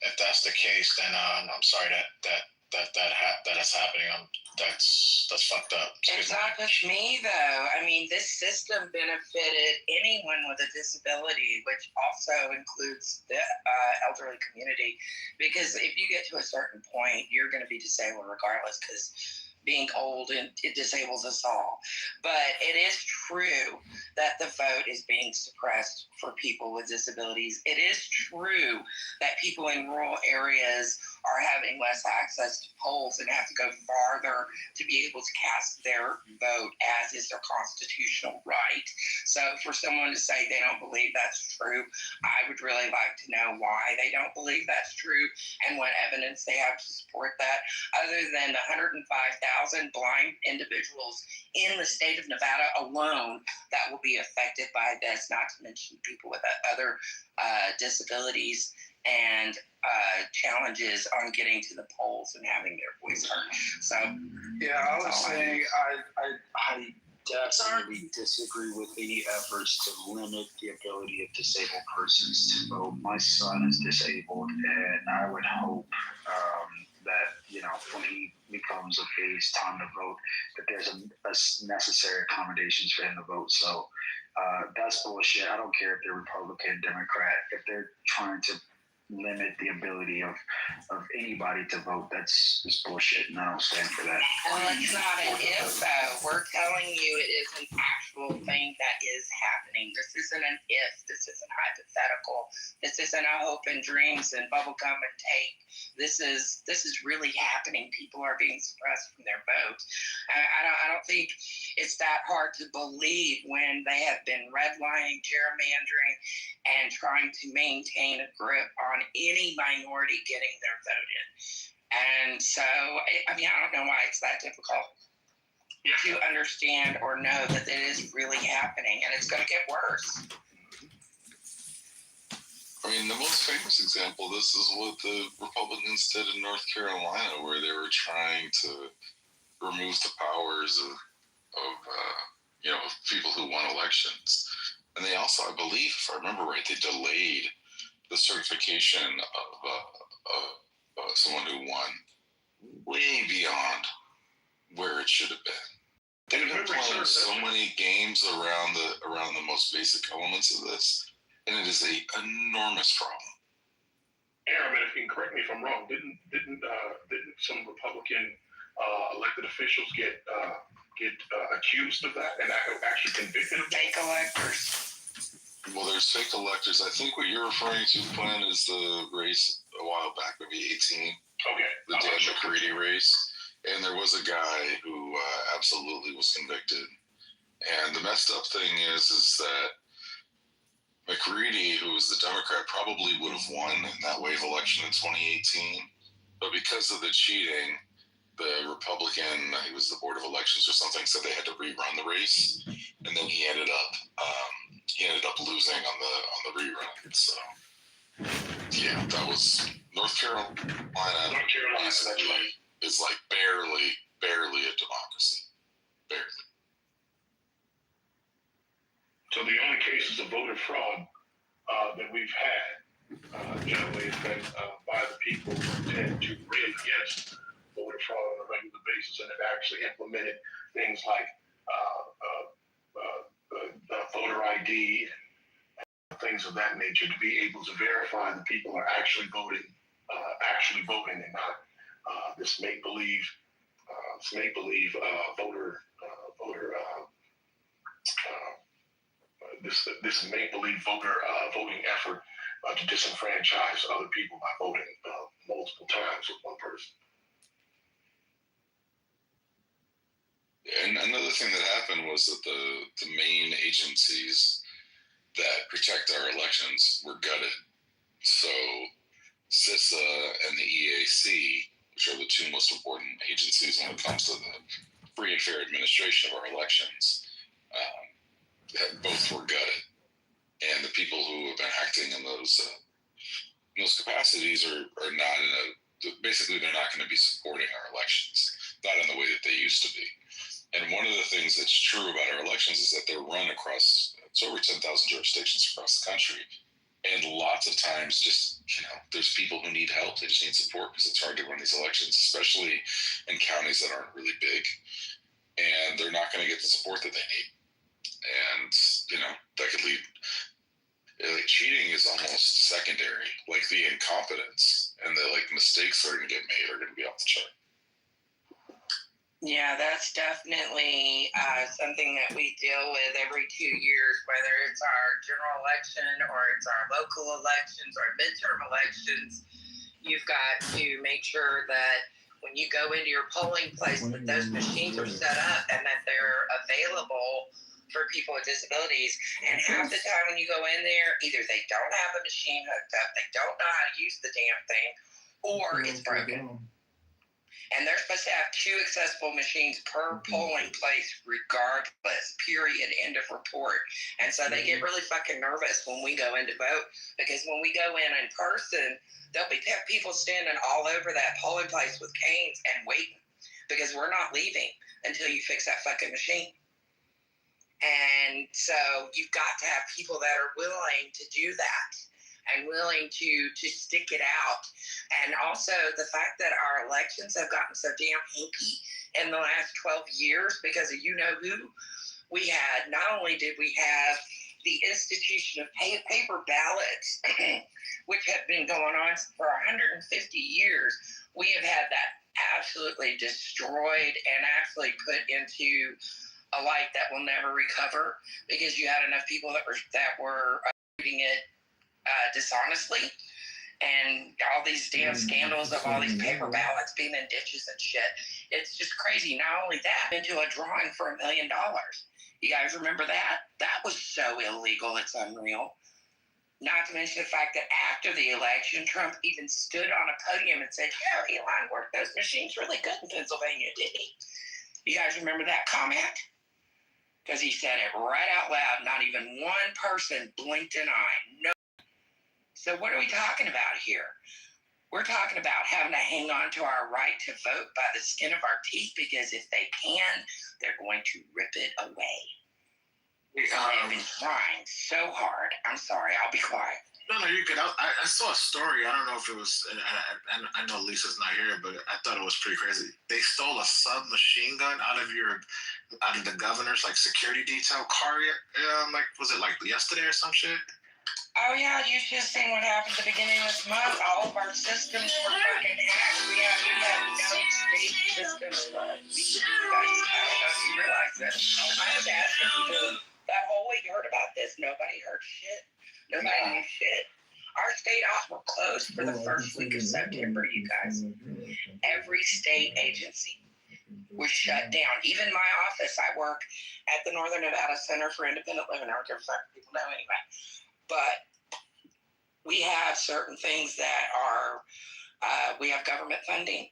if that's the case, then I'm sorry that is happening. That's fucked up. It's not just me, though. I mean, this system benefited anyone with a disability, which also includes the elderly community. Because if you get to a certain point, you're going to be disabled regardless, because being old and it disables us all. But it is true that the vote is being suppressed for people with disabilities. It is true that people in rural areas are having less access to polls and have to go farther to be able to cast their vote, as is their constitutional right. So for someone to say they don't believe that's true, I would really like to know why they don't believe that's true and what evidence they have to support that, other than the 105,000 blind individuals in the state of Nevada alone that will be affected by this, not to mention people with other disabilities and challenges on getting to the polls and having their voice heard. So, yeah, I was saying I definitely disagree with any efforts to limit the ability of disabled persons to vote. My son is disabled, and I would hope that when he becomes of age, time to vote, that there's a necessary accommodations for him to vote. So that's bullshit. I don't care if they're Republican, Democrat, if they're trying to limit the ability of anybody to vote. That's just bullshit, and I don't stand for that. Well, it's not an if, though. We're telling you it is an actual thing that is happening. This isn't an if. This isn't hypothetical. This isn't a hope and dreams and bubblegum and tape. This is really happening. People are being suppressed from their vote. I don't think it's that hard to believe when they have been redlining, gerrymandering, and trying to maintain a grip on any minority getting their vote in. And so, I don't know why it's that difficult to understand or know that it is really happening, and it's going to get worse. I mean, the most famous example of this is what the Republicans did in North Carolina, where they were trying to remove the powers of people who won elections. And they also, I believe, if I remember right, they delayed the certification of someone who won way beyond where it should have been. They've been playing so many games around the most basic elements of this, and it is an enormous problem. Aaron, if you can correct me if I'm wrong, didn't some Republican elected officials get accused of that and actually convicted of fake electors? Well, there's fake electors. I think what you're referring to, Glenn, is the race a while back, maybe 18. Okay. The Dan McCready race. And there was a guy who absolutely was convicted. And the messed up thing is that McCready, who was the Democrat, probably would have won in that wave election in 2018. But because of the cheating, the Republican, he was the Board of Elections or something, said they had to rerun the race. And then he ended up losing on the rerun. So yeah, that was North Carolina. North Carolina is like barely a democracy. Barely. So the only cases of voter fraud that we've had generally has been by the people who tend to rail against voter fraud on a regular basis and have actually implemented things like voter ID and things of that nature to be able to verify that people are actually voting and not this make-believe voter this make-believe voting effort to disenfranchise other people by voting multiple times with one person. And another thing that happened was that the main agencies that protect our elections were gutted. So CISA and the EAC, which are the two most important agencies when it comes to the free and fair administration of our elections, both were gutted. And the people who have been acting in those capacities are not basically they're not going to be supporting our elections, not in the way that they used to be. And one of the things that's true about our elections is that they're run across, it's over 10,000 jurisdictions across the country. And lots of times just, there's people who need help. They just need support because it's hard to run these elections, especially in counties that aren't really big. And they're not going to get the support that they need. And, that could lead, like, cheating is almost secondary. Like the incompetence and the mistakes that are going to get made are going to be off the chart. Yeah, that's definitely something that we deal with every 2 years, whether it's our general election or it's our local elections or midterm elections. You've got to make sure that when you go into your polling place, that those machines are set up and that they're available for people with disabilities. And half the time when you go in there, either they don't have the machine hooked up, they don't know how to use the damn thing, or it's broken. And they're supposed to have 2 accessible machines per polling place, regardless, period, end of report. And so they get really fucking nervous when we go in to vote, because when we go in person, there'll be people standing all over that polling place with canes and waiting, because we're not leaving until you fix that fucking machine. And so you've got to have people that are willing to do that and willing to stick it out. And also the fact that our elections have gotten so damn hinky in the last 12 years because of who. We had, not only did we have the institution of paper ballots, which had been going on for 150 years, we have had that absolutely destroyed and actually put into a light that will never recover, because you had enough people that were reading it dishonestly, and all these damn scandals of all these paper ballots being in ditches and shit. It's just crazy. Not only that, into a drawing for $1 million. You guys remember that? That was so illegal, it's unreal. Not to mention the fact that after the election, Trump even stood on a podium and said, yeah, Elon worked those machines really good in Pennsylvania, didn't he? You guys remember that comment? Because he said it right out loud. Not even one person blinked an eye. No. So what are we talking about here? We're talking about having to hang on to our right to vote by the skin of our teeth, because if they can, they're going to rip it away. They've been trying so hard. I'm sorry, I'll be quiet. No, you're good. I saw a story. I don't know if it was, and I know Lisa's not here, but I thought it was pretty crazy. They stole a submachine gun out of the governor's security detail car. Was it yesterday or some shit? Oh yeah, you should have seen what happened at the beginning of this month. All of our systems were fucking hacked. We had no state systems left. You guys, I don't know if you realize that. I was asking people that whole week, heard about this. Nobody heard shit. Nobody knew shit. Our state offices were closed for the first week of September, you guys. Every state agency was shut down. Even my office, I work at the Northern Nevada Center for Independent Living. I don't care if people know anyway. But we have certain things that are, we have government funding.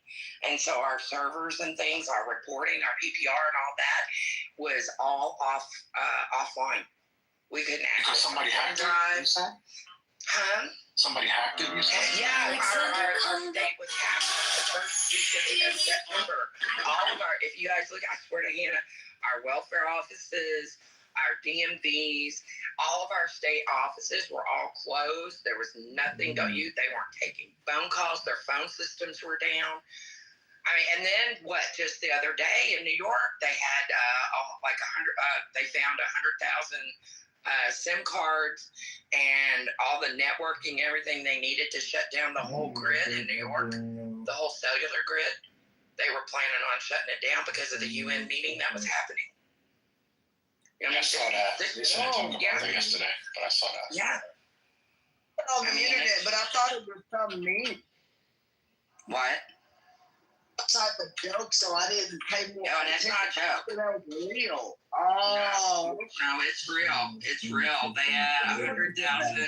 And so our servers and things, our reporting, our PPR and all that was all offline. We couldn't access. Somebody hacked it, you said? Huh? Somebody hacked it, you said? Yeah, our state was hacked the first week of September. All of our, if you guys look, I swear to Hannah, our welfare offices, our DMVs, all of our state offices were all closed. There was nothing going. They weren't taking phone calls. Their phone systems were down. I mean, and then just the other day in New York, they had they found 100,000 SIM cards and all the networking, everything they needed to shut down the whole grid in New York, the whole cellular grid. They were planning on shutting it down because of the UN meeting that was happening. I saw that. They said talking about it yesterday, but I saw that. Yeah. On the internet, but I thought it was some mean What? type of joke, so I didn't pay more. No, that's not a joke. That was real. Oh. No, it's real. It's real. They had 100,000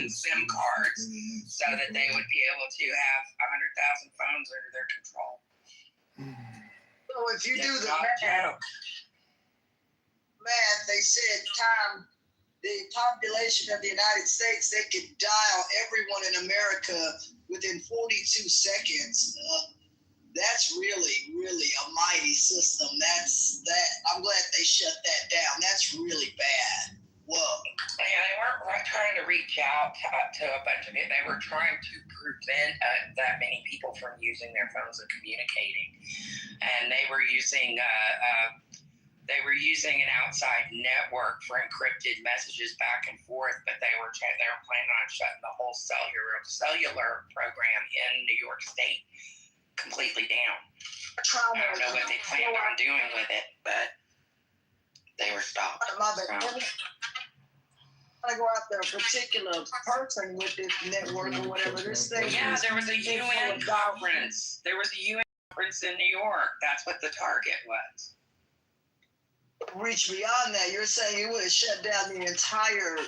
SIM cards so that they would be able to have 100,000 phones under their control. So if you do the math, they said the population of the United States, they could dial everyone in America within 42 seconds. That's really, really a mighty system. I'm glad they shut that down. That's really bad. Whoa. Yeah, they weren't trying to reach out to a bunch of it. They were trying to prevent that many people from using their phones and communicating. And they were using an outside network for encrypted messages back and forth, but they were planning on shutting the whole cellular program in New York State completely down. I don't know what they planned on doing with it, but they were stopped. I go out there, a particular person with this network or whatever this thing. Yeah, there was a UN conference. There was a UN conference in New York. That's what the target was. Reach beyond that. You're saying you would have shut down the entire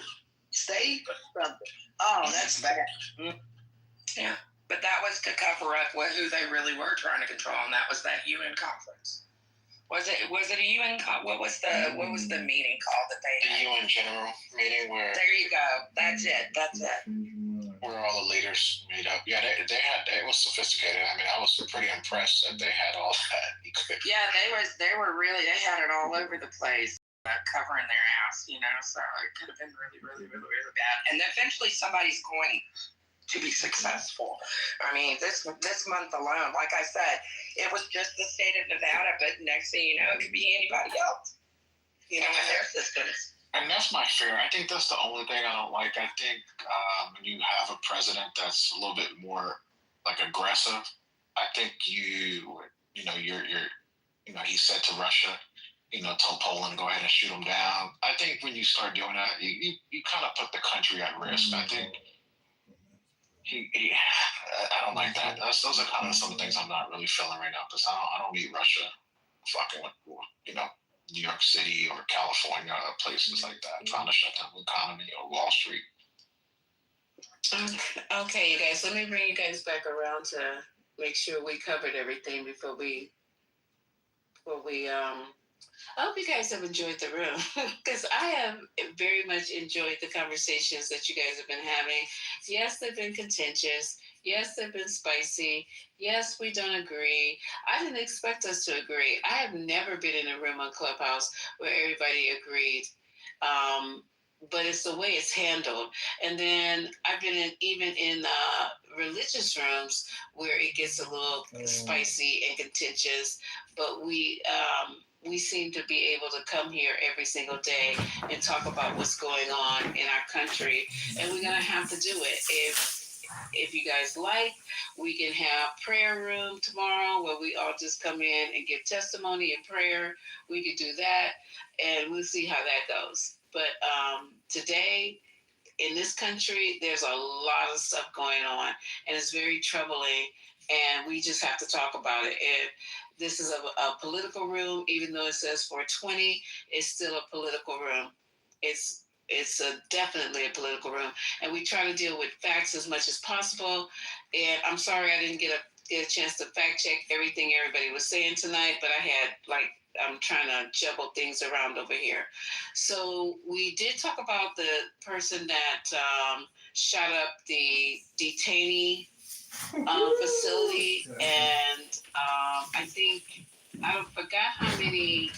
state or something. Oh, that's bad. Yeah, but that was to cover up who they really were trying to control, and that was that UN conference. Was it a UN? What was the meeting called that they had? The UN General meeting where. There you go. That's it. Where all the leaders meet up. Yeah, it was sophisticated. I mean, I was pretty impressed that they had all that equipped. Yeah, they had it all over the place, covering their ass, so it could have been really, really, really, really bad. And eventually somebody's going to be successful. I mean, this month alone, like I said, it was just the state of Nevada, but next thing you know, it could be anybody else, in their systems. And that's my fear. I think that's the only thing I don't like. I think when you have a president that's a little bit more aggressive, I think he said to Russia, tell Poland go ahead and shoot them down. I think when you start doing that, you kind of put the country at risk. I think I don't like that. Those are kind of some things I'm not really feeling right now because I don't need Russia fucking with New York City or California or places like that, trying to shut down the economy or Wall Street. Okay, you guys, let me bring you guys back around to make sure we covered everything before we I hope you guys have enjoyed the room because I have very much enjoyed the conversations that you guys have been having. Yes, they've been contentious. Yes, they've been spicy. Yes, we don't agree. I didn't expect us to agree. I have never been in a room on Clubhouse where everybody agreed. But it's the way it's handled. And then I've been even in religious rooms where it gets a little spicy and contentious, but we seem to be able to come here every single day and talk about what's going on in our country. And we're going to have to do it. If you guys like, we can have prayer room tomorrow where we all just come in and give testimony and prayer. We could do that, and we'll see how that goes. But today, in this country, there's a lot of stuff going on, and it's very troubling, and we just have to talk about it. If this is a political room, even though it says 420, it's still a political room. It's definitely a political room, and we try to deal with facts as much as possible. And I'm sorry I didn't get a chance to fact check everything everybody was saying tonight, but I'm trying to juggle things around over here. So we did talk about the person that shot up the detainee facility, and I think I forgot how many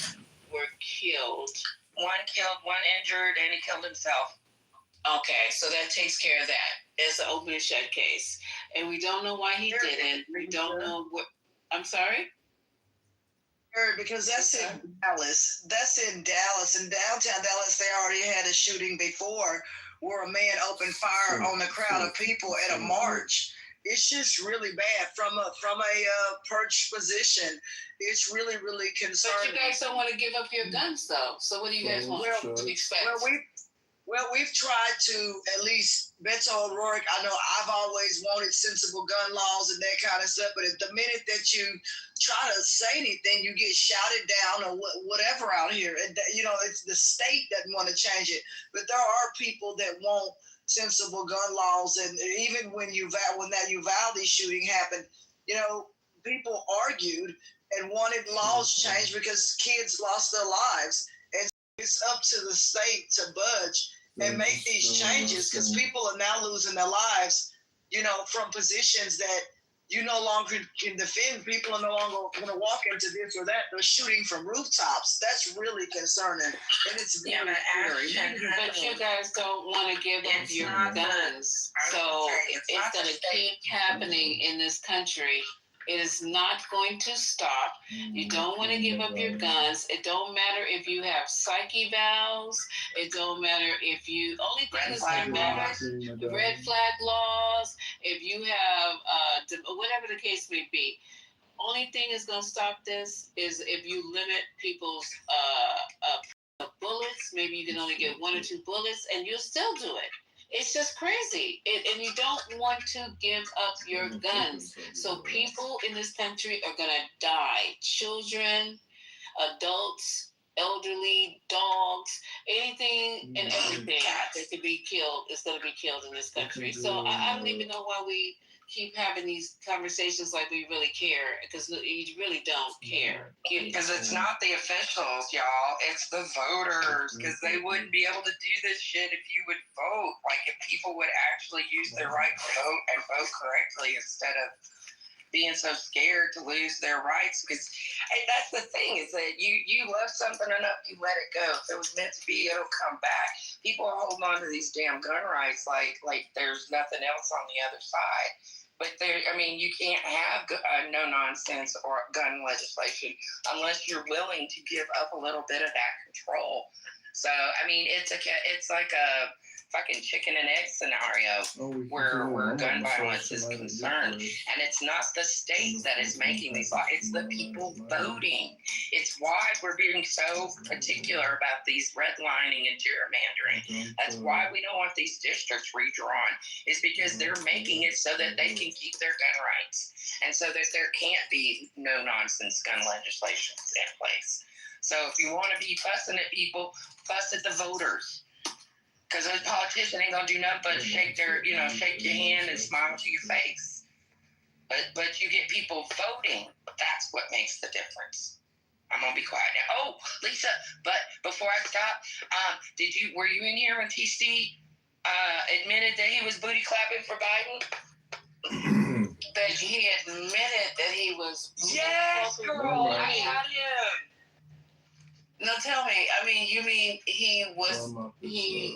were killed. One killed, one injured, and he killed himself. Okay, so that takes care of that. It's an open and shut case, and we don't know why he did it. We don't know what. I'm sorry. Because that's in Dallas. In downtown Dallas, they already had a shooting before where a man opened fire on the crowd of people at a march. It's just really bad from a perched position. It's really, really concerning. But you guys don't want to give up your guns, though. So what do you guys want to expect? We've tried to at least, Beto O'Rourke, I know I've always wanted sensible gun laws and that kind of stuff, but at the minute that you try to say anything, you get shouted down or whatever out here. And, it's the state doesn't want to change it, but there are people that want sensible gun laws. And even when that Uvalde shooting happened, people argued and wanted laws changed because kids lost their lives. And it's up to the state to budge and make these changes because people are now losing their lives, from positions that, you no longer can defend. People are no longer going to walk into this or that. They're shooting from rooftops. That's really concerning, and it's Yeah, very but scary. But you guys don't want to give up It's your not guns. the- So it's it's not the going to state. keep happening in this country. It is not going to stop. You don't want to give up your guns. It don't matter if you have psych evals. It don't matter if you, only thing that's going to matter, red flag laws, if you have, whatever the case may be. Only thing is going to stop this is if you limit people's bullets. Maybe you can only get 1 or 2 bullets, and you'll still do it. It's just crazy. And you don't want to give up your guns. So people in this country are going to die. Children, adults, elderly, dogs, anything and everything that could be killed is going to be killed in this country. So I don't even know why we keep having these conversations like we really care, because you really don't care. Because it's not the officials, y'all. It's the voters. Because they wouldn't be able to do this shit if you would vote. Like if people would actually use their right to vote and vote correctly instead of being so scared to lose their rights. Because that's the thing, is that you love something enough, you let it go. If it was meant to be, it'll come back. People are holding on to these damn gun rights like there's nothing else on the other side. But you can't have no nonsense or gun legislation unless you're willing to give up a little bit of that control. So it's like a fucking chicken and egg scenario where gun violence is concerned, and it's not the state that is making these laws; it's the people voting. It's why we're being so particular about these redlining and gerrymandering. That's why we don't want these districts redrawn. Is because they're making it so that they can keep their gun rights, and so that there can't be no nonsense gun legislation in place. So if you want to be fussing at people, fuss at the voters. Because those politicians ain't gonna do nothing but shake your hand and smile to your face. But you get people voting. That's what makes the difference. I'm gonna be quiet now. Oh, Lisa, but before I stop, were you in here when TC admitted that he was booty clapping for Biden? That he admitted that he was. Yes, girl, I had him. No, tell me. You mean he was lying?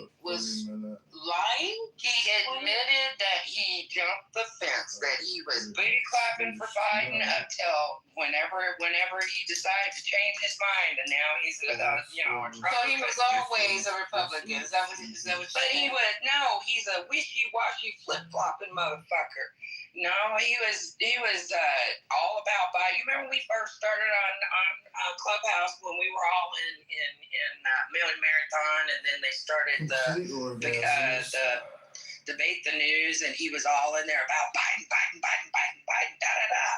He admitted that he jumped the fence, that he was booty clapping for Biden up till whenever he decided to change his mind, and now he's a Trump. So he was always a Republican. Is that what But he's a wishy-washy flip-flopping motherfucker. No, he was all about Biden. You remember when we first started on Clubhouse when we were all in Million Marathon, and then they started the debate the news, and he was all in there about Biden, da-da-da.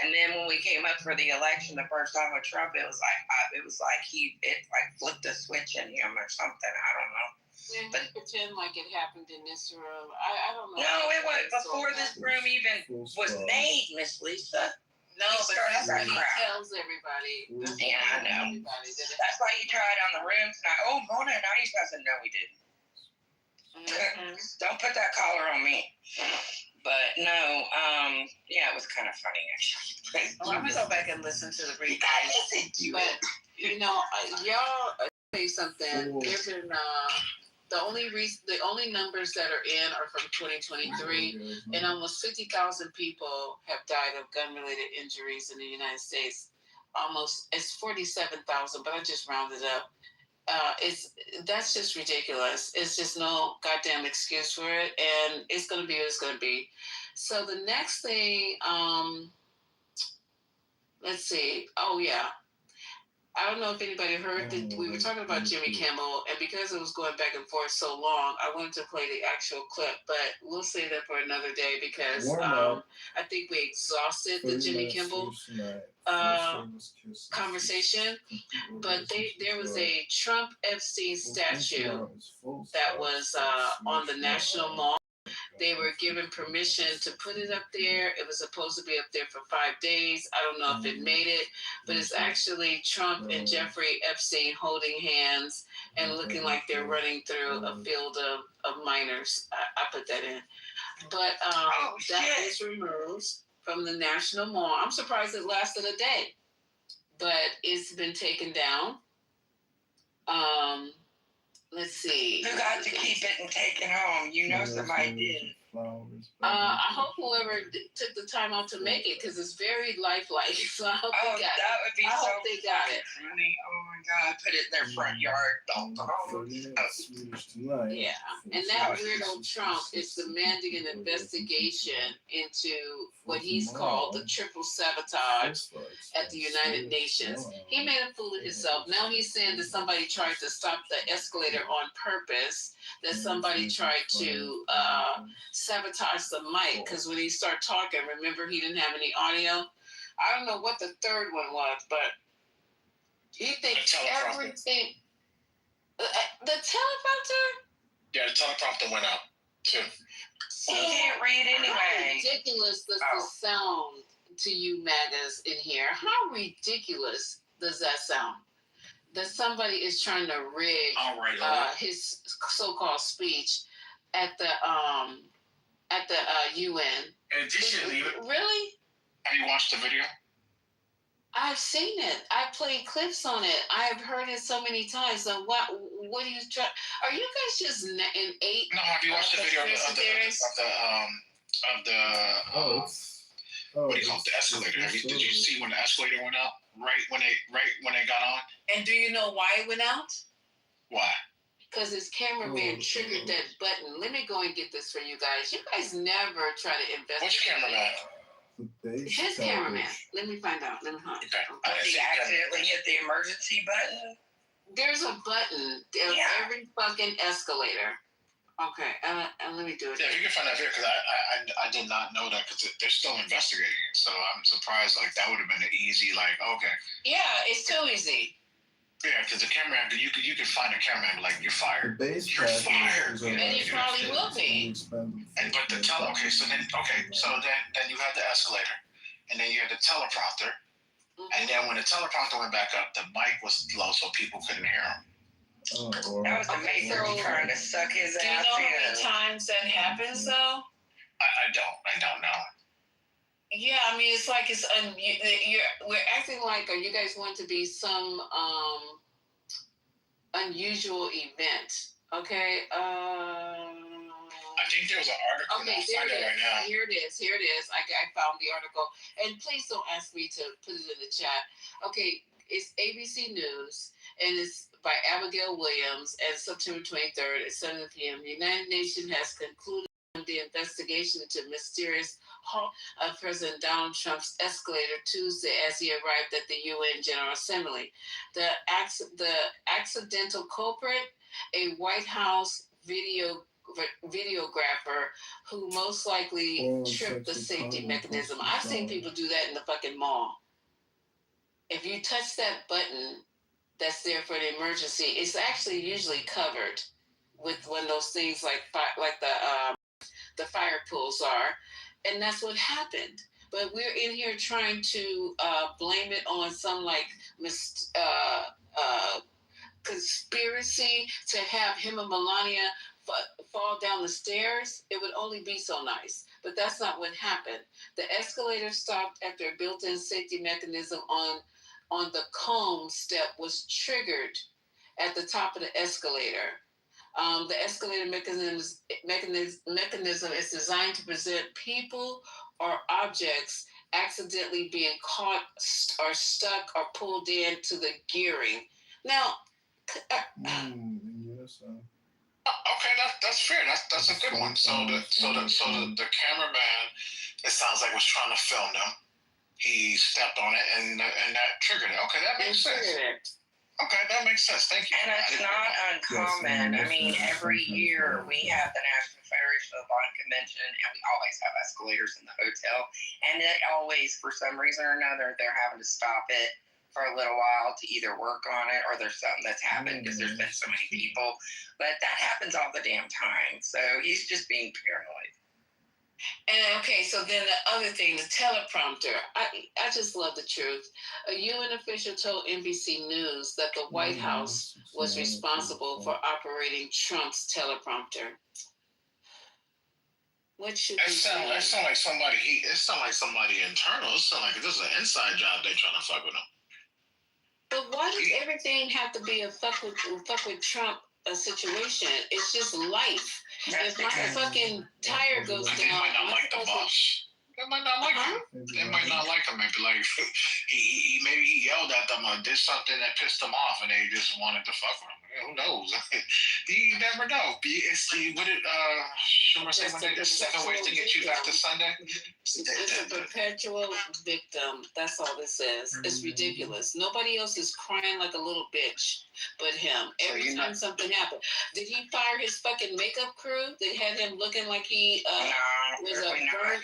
And then when we came up for the election the first time with Trump, it was like it flipped a switch in him or something. I don't know. Yeah, but pretend like it happened in this room. I don't know. No, it was before this room even was made, Miss Lisa. No, but that's what he tells everybody. Yeah, I know. That's why he tried on the room tonight. Oh, Mona, now you guys know we didn't. Mm-hmm. Don't put that collar on me. But no, it was kind of funny actually. I'm gonna go back and listen to the replay. But y'all, I'll tell you something. There's been the only numbers that are in are from 2023, and almost 50,000 people have died of gun-related injuries in the United States. It's 47,000, but I just rounded up. That's just ridiculous. It's just no goddamn excuse for it, and it's gonna be what it's gonna be. So the next thing, let's see. Oh yeah. I don't know if anybody heard that we were talking about Jimmy Kimmel, and because it was going back and forth so long, I wanted to play the actual clip, but we'll save that for another day because I think we exhausted the Jimmy Kimmel conversation. But there was a Trump Epstein statue that was on the National Mall. They were given permission to put it up there. It was supposed to be up there for 5 days. I don't know if it made it, but it's actually Trump and Jeffrey Epstein holding hands and looking like they're running through a field of miners. I put that in. But that is removed from the National Mall. I'm surprised it lasted a day, but it's been taken down. Let's see. Who got to keep it and take it home? You know somebody did. I hope whoever took the time out to make it, because it's very lifelike. So I hope they got it. That would be I so hope they got it. funny. Oh my God! Put it in their front yard. Yeah, and that weirdo Trump is demanding an investigation into what he's called the triple sabotage at the United Nations. He made a fool of himself. Now he's saying that somebody tried to stop the escalator on purpose, that somebody tried to sabotage the mic, because when he started talking, remember, he didn't have any audio. I don't know what the third one was, but he thinks everything. The teleprompter? Yeah, the teleprompter went out too. He can't read anyway. How ridiculous does the sound to you, MAGAs in here? How ridiculous does that sound? That somebody is trying to rig his so-called speech at the UN. Additionally, Really? have you watched the video? I've seen it. I played clips on it. I've heard it so many times. So what are you trying? Are you guys just innate? No, have you watched the video of the what do you call it, the escalator? Did you see when the escalator went out? Right when they got on? And do you know why it went out? Why? Because his cameraman triggered that button. Let me go and get this for you guys. You guys never try to investigate. Which cameraman? His cameraman. Let me find out. Let me hunt. Okay. Did he accidentally hit the emergency button? There's a button on every fucking escalator. Okay, and let me do it. Yeah, if you can find that video, because I did not know that, because they're still investigating it. So I'm surprised. Like, that would have been an easy, like, okay. Yeah, it's too easy. Yeah, because the cameraman, you could find a cameraman like, you're fired. You're fired. And you probably will be. And but the so then you had the escalator, and then you had the teleprompter, and then when the teleprompter went back up, the mic was low, so people couldn't hear him. That was the maker trying to suck his ass in. Do you know how many times that happens, though? I don't know. Yeah, I mean, it's like we're acting like, are you guys going to be some unusual event? Okay. I think there was an article. Okay, there it is. Right now. Here it is. I found the article, and please don't ask me to put it in the chat. Okay, it's ABC News, and it's by Abigail Williams, and September 23rd at 7 p.m. The United Nations has concluded the investigation into mysterious halt of President Donald Trump's escalator Tuesday as he arrived at the UN General Assembly. The accidental culprit, a White House videographer who most likely tripped the safety mechanism. I've seen people do that in the fucking mall. If you touch that button that's there for the emergency, it's actually usually covered with one of those things like the fire pools are, and that's what happened. But we're in here trying to blame it on some conspiracy to have him and Melania fall down the stairs. It would only be so nice, but that's not what happened. The escalator stopped after a built-in safety mechanism on the comb step was triggered at the top of the escalator. The escalator mechanism is designed to prevent people or objects accidentally being caught or stuck or pulled into the gearing. Now, okay, that's fair. That's a good one. So the cameraman, it sounds like, was trying to film them. He stepped on it and that triggered it. Okay, that makes sense. Okay, that makes sense. Thank you. And it's not uncommon. I mean, every year we have the National Federation of the Blind Convention, and we always have escalators in the hotel. And it always, for some reason or another, they're having to stop it for a little while to either work on it or there's something that's happened because there's been so many people. But that happens all the damn time. So he's just being paranoid. And okay, so then the other thing, the teleprompter. I just love the truth. A UN official told NBC News that the White House was responsible for operating Trump's teleprompter. What should It we sound say? like somebody. It sound like somebody internal. It sound like this is an inside job. They trying to fuck with them. But why does everything have to be a fuck with Trump situation? It's just life. If my fucking tire goes down, they might not like the boss. They might not like him. They might not like him. Maybe like he maybe he yelled at them or did something that pissed them off, and they just wanted to fuck with him. Who knows? You never know. What did Schumer say one day? There's 7 ways to get you after Sunday. It's a perpetual victim. That's all this is. It's ridiculous. Nobody else is crying like a little bitch but him. Every time something happened. Did he fire his fucking makeup crew? They had him looking like he was a burnt.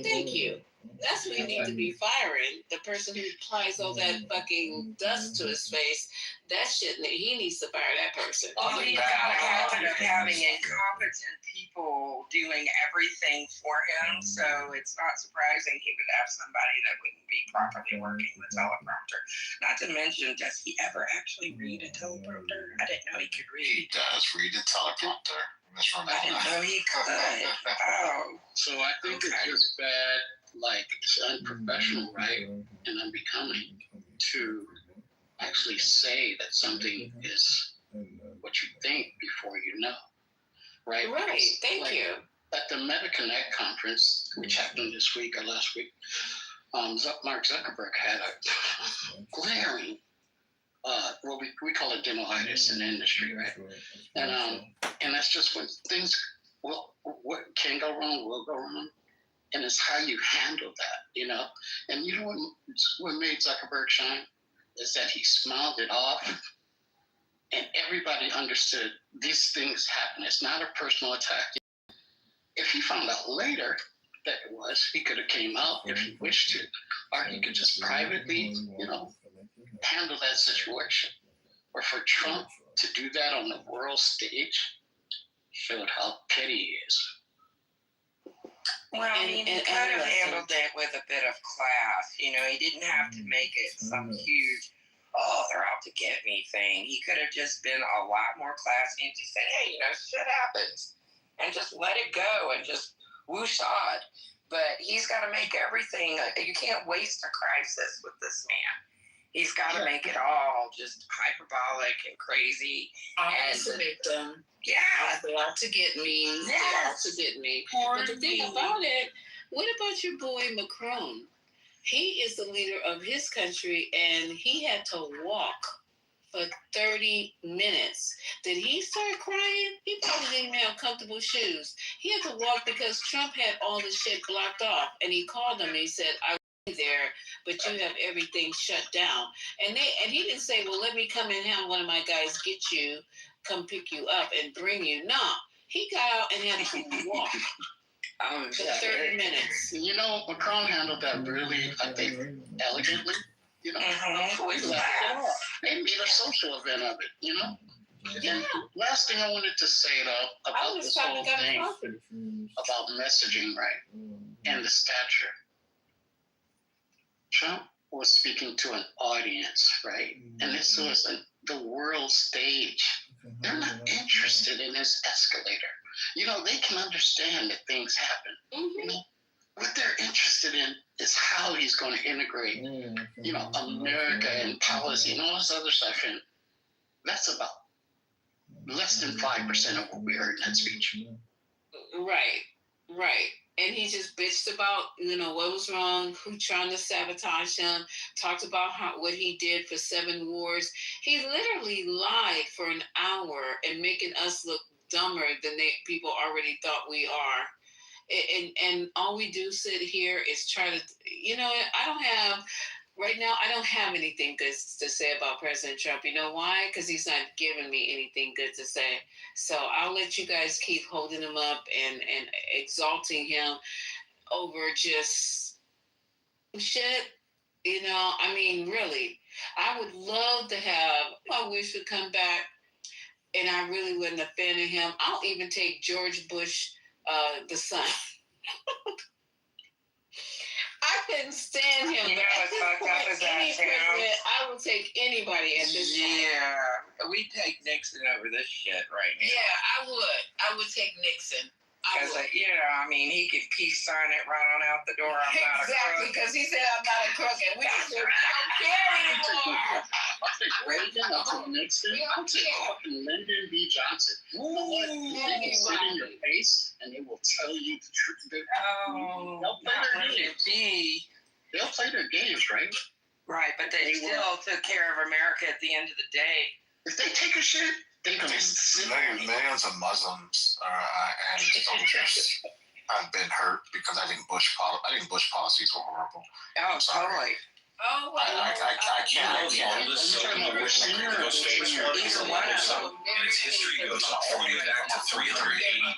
Thank you. That's what you need to be firing. The person who applies all that fucking dust to his face. That shit, he needs to fire that person. Well, he's got a habit of having incompetent people doing everything for him, so it's not surprising he would have somebody that wouldn't be properly working the teleprompter. Not to mention, does he ever actually read a teleprompter? I didn't know he could read. He does read the teleprompter. I didn't know he could. Oh. So I think it's just bad, like it's unprofessional, right, and unbecoming to actually say that something is what you think before you know, right? Right. Thank you. At the MetaConnect conference, which happened this week or last week, Mark Zuckerberg had a glaring, well, we call it demoitis in the industry, right? And that's just when things, well, what can go wrong will go wrong. And it's how you handle that, And you know what made Zuckerberg shine? Is that he smiled it off and everybody understood these things happen. It's not a personal attack. If he found out later that it was, he could have came out if he wished to, or he could just privately, handle that situation. Or for Trump to do that on the world stage showed how petty he is. Well, he could have handled it with a bit of class. He didn't have to make it some huge, they're out to get me thing. He could have just been a lot more classy and just said, hey, shit happens. And just let it go and just whoosh on. But he's got to make everything, you can't waste a crisis with this man. He's got to make it all just hyperbolic and crazy. As a victim. Yeah. They're out to get me. Yes. They're out to get me. But the thing about it, what about your boy Macron? He is the leader of his country, and he had to walk for 30 minutes. Did he start crying? He probably didn't even have comfortable shoes. He had to walk because Trump had all the shit blocked off, and he called him and he said, I will be there, but you have everything shut down. And he didn't say, well, let me come and have one of my guys get you, come pick you up and bring you. No, he got out and had to walk. For 30 minutes. Macron handled that really, I think, elegantly. They made a social event of it, And last thing I wanted to say, though, about this whole thing about messaging, right, and the stature. Trump was speaking to an audience, right? And this was the world stage. They're not interested in his escalator. They can understand that things happen. What they're interested in is how he's going to integrate, America and policy and all this other stuff. And that's about less than 5% of what we heard in that speech. Right. And he just bitched about, what was wrong, who trying to sabotage him, talked about what he did for 7 wars. He literally lied for an hour and making us look dumber than people already thought we are. And all we do sit here is try to, right now, I don't have anything good to say about President Trump. You know why? Because he's not giving me anything good to say. So I'll let you guys keep holding him up and exalting him over just shit. Really, I would love to have my wish would come back, and I really wasn't a fan of him. I'll even take George Bush, the son. I couldn't stand him. What's fucked up is that I would take anybody at this point. Yeah, we take Nixon over this shit right now. Yeah, I would. I would take Nixon. Because, I mean, he could peace sign it right on out the door. I'm not a crook. Because he said I'm not a crook, and we don't care anymore. I'll take Reagan, I'll take Nixon, I'll take fucking Lyndon B. Johnson. They will sit in your face and they will tell you the truth. They'll play their games. They'll play their games, right? Right, but they still took care of America at the end of the day. If they take a shit, they're going to sit Millions of Muslims and soldiers have been hurt because I think Bush policies were horrible. Oh, totally. Oh, well. I can't. He's a wonderful. And its history goes all the way back to 380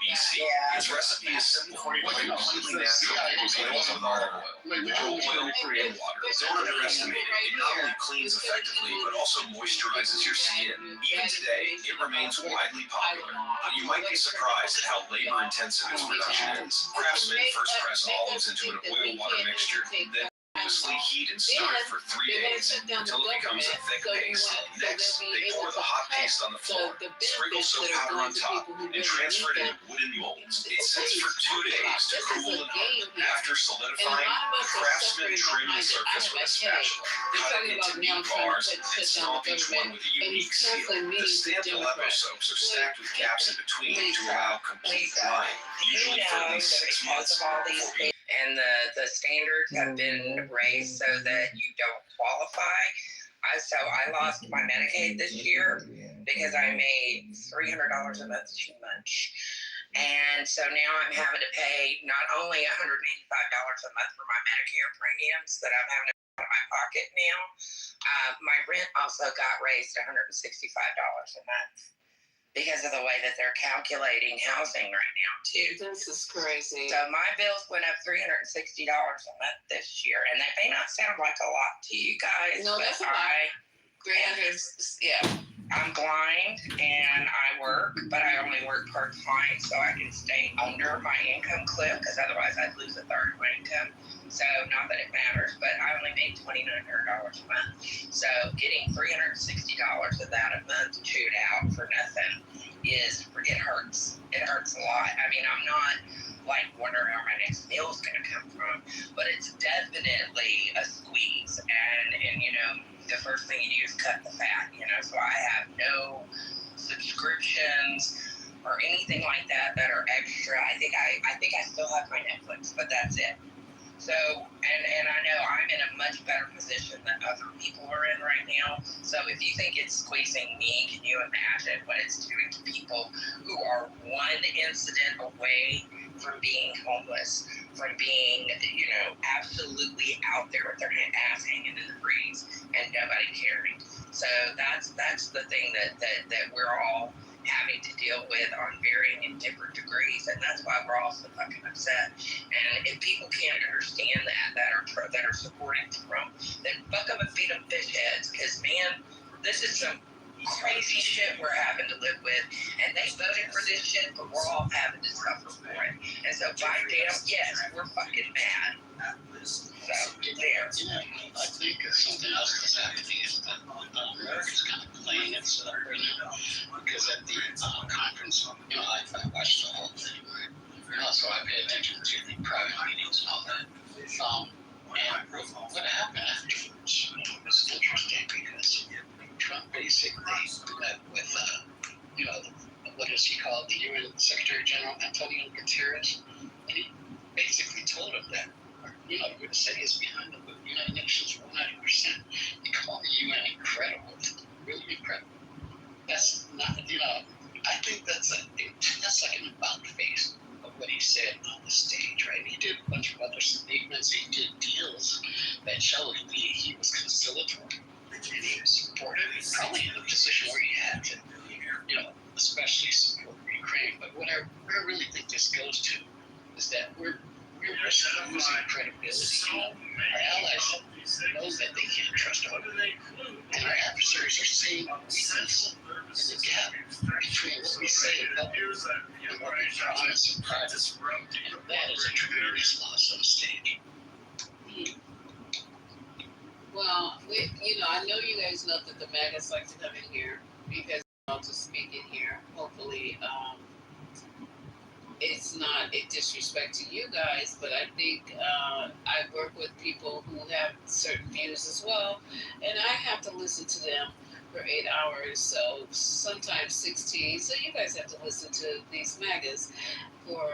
BC. Its recipe is simple. Like completely natural. Oils with olive oil, oil, and water. Don't underestimate it. It not only cleans effectively, but also moisturizes your skin. Even today, it remains widely popular. But you might be surprised at how labor-intensive its production is. Craftsmen first press olives into an oil-water mixture, then continuously heat and stir it for 3 days until it becomes a thick paste. Next, they pour the hot paste on the floor, sprinkle soap powder on top, and transfer it into wooden molds. It sits for 2 days to cool and harden. After solidifying, the craftsman trim the surface with a spatula, cut it into neat bars, and stomp each one with a unique seal. The stamped Aleppo soaps are stacked with gaps in between to allow complete drying, usually for at least 6 months before being. And the standards have been raised so that you don't qualify. So I lost my Medicaid this year because I made $300 a month too much. And so now I'm having to pay not only $185 a month for my Medicare premiums that I'm having to pay out of my pocket now, my rent also got raised to $165 a month, because of the way that they're calculating housing right now, too. This is crazy. So my bills went up $360 a month this year, and that may not sound like a lot to you guys. No, that's a lot. 300, yeah. I'm blind and I work, but I only work part-time, so I can stay under my income cliff, because otherwise I'd lose a third of my income. So not that it matters, but I only make $2,900 a month. So getting $360 of that a month chewed out for nothing it hurts. It hurts a lot. I mean, I'm not like wondering where my next meal is going to come from, but it's definitely a squeeze. And the first thing you do is cut the fat. So I have no subscriptions or anything like that are extra. I think I still have my Netflix, but that's it. So, and I know I'm in a much better position than other people are in right now. So if you think it's squeezing me, can you imagine what it's doing to people who are one incident away from being homeless, from being, absolutely out there with their ass hanging in the breeze and nobody caring. So that's the thing that we're all having to deal with on varying and different degrees, and that's why we're all so fucking upset. And if people can't understand that are supporting Trump, then fuck them and feed them fish heads, because man, this is some crazy shit we're having to live with, and they voted for this shit, but we're all having to suffer for it. And so by damn, yes, we're fucking mad. So there. I think something else that's happening is that America's kind of playing itself right now, because at the conference, I watched the whole thing, right? So I pay attention to the private meetings and all that. And what happened afterwards was interesting, because Trump basically met with, what is he called, the UN Secretary General, Antonio Guterres, and he basically told him that, we're the steadiest behind the United Nations for 90%. He called the UN incredible, really incredible. That's not, I think that's like an about face of what he said on the stage, right? He did a bunch of other statements. He did deals that showed he was conciliatory and he was supportive. He's probably in a position where he had to, especially support Ukraine. But what I really think this goes to is that we're losing credibility. Our allies know that they can't trust our government, and our adversaries are seeing weakness in the gap between what we say in public and what we promise in private, and that is a tremendous loss on the stage. Well, I know you guys know that the MAGAs like to come in here because to speak in here. Hopefully, it's not a disrespect to you guys, but I think I work with people who have certain views as well, and I have to listen to them for 8 hours, so sometimes 16. So you guys have to listen to these MAGAs for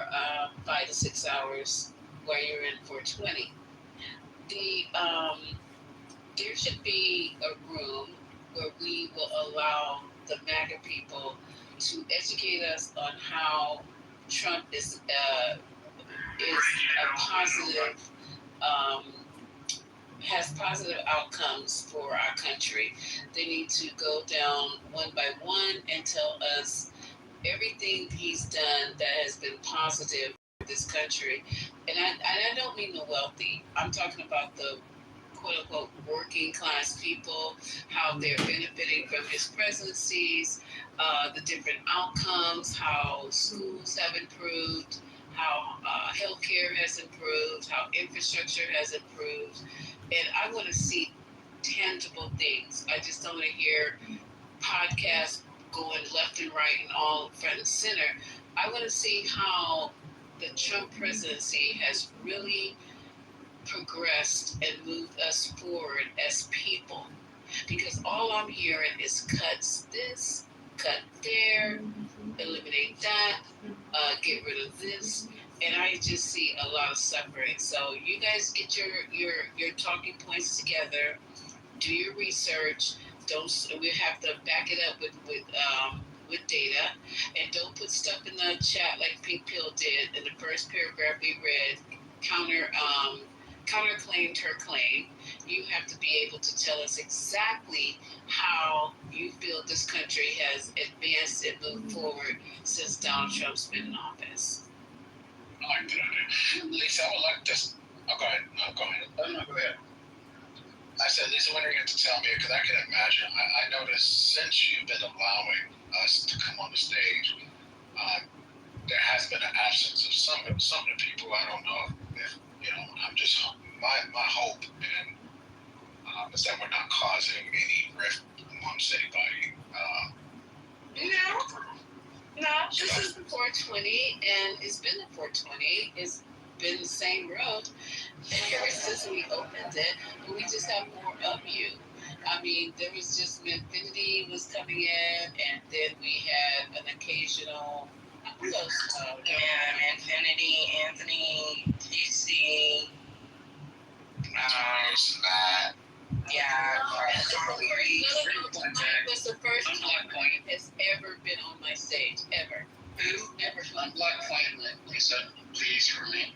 5 to 6 hours while you're in for 20. There should be a room where we will allow the MAGA people to educate us on how Trump is a positive, has positive outcomes for our country. They need to go down one by one and tell us everything he's done that has been positive for this country. And I don't mean the wealthy. I'm talking about the quote unquote working class people, how they're benefiting from his presidencies, the different outcomes, how schools have improved, how healthcare has improved, how infrastructure has improved. And I want to see tangible things. I just don't want to hear podcasts going left and right and all front and center. I want to see how the Trump presidency has really progressed and moved us forward as people. Because all I'm hearing is cuts this, cut there, eliminate that, get rid of this. And I just see a lot of suffering. So you guys get your talking points together, do your research. We have to back it up with data, and don't put stuff in the chat like Pink Pill did in the first paragraph we read. Counterclaimed her claim. You have to be able to tell us exactly how you feel this country has advanced and moved forward since Donald Trump's been in office. I like that idea. Lisa, I would like to. Oh, go ahead. No, go ahead. No, go ahead. I said, Lisa, when are you going to tell me? Because I can imagine. I noticed since you've been allowing us to come on the stage, there has been an absence of some of the people. I don't know if I'm just my hope and is that we're not causing any rift amongst anybody. No, this is the 420, and it's been the 420. It's been the same road ever since we opened it, but we just have more of you. I mean, there was just Infinity was coming in, and then we had an occasional. Who else? Infinity, Anthony, TC. Matt. Yeah, was the first time has ever been on my stage, ever. Who? Ever. I'm Black Point, Lisa, please for me.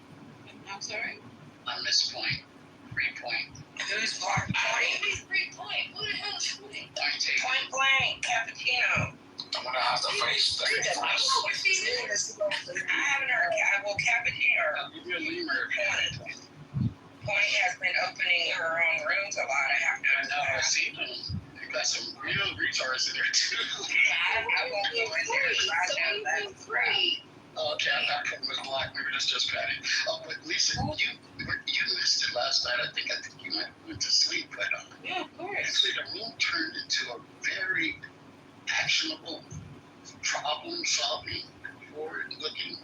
I'm sorry? On this point. 3 point. Who's Black Point? Who's 3 point? Who the hell is Point? Point blank, Cappuccino. I'm going to have to face that. I haven't heard. Well, Cappuccino. I'll give you a lemur. Point has been opening her own rooms a lot. I have I know, I've seen them. They got some real retards in there too. I won't go in there. I know that's right. Okay, I'm not coming with Black. Maybe that's just Patty. But Lisa, you missed it last night. I think you went to sleep. But yeah, of course. Actually, the room turned into a very actionable, problem-solving, forward-looking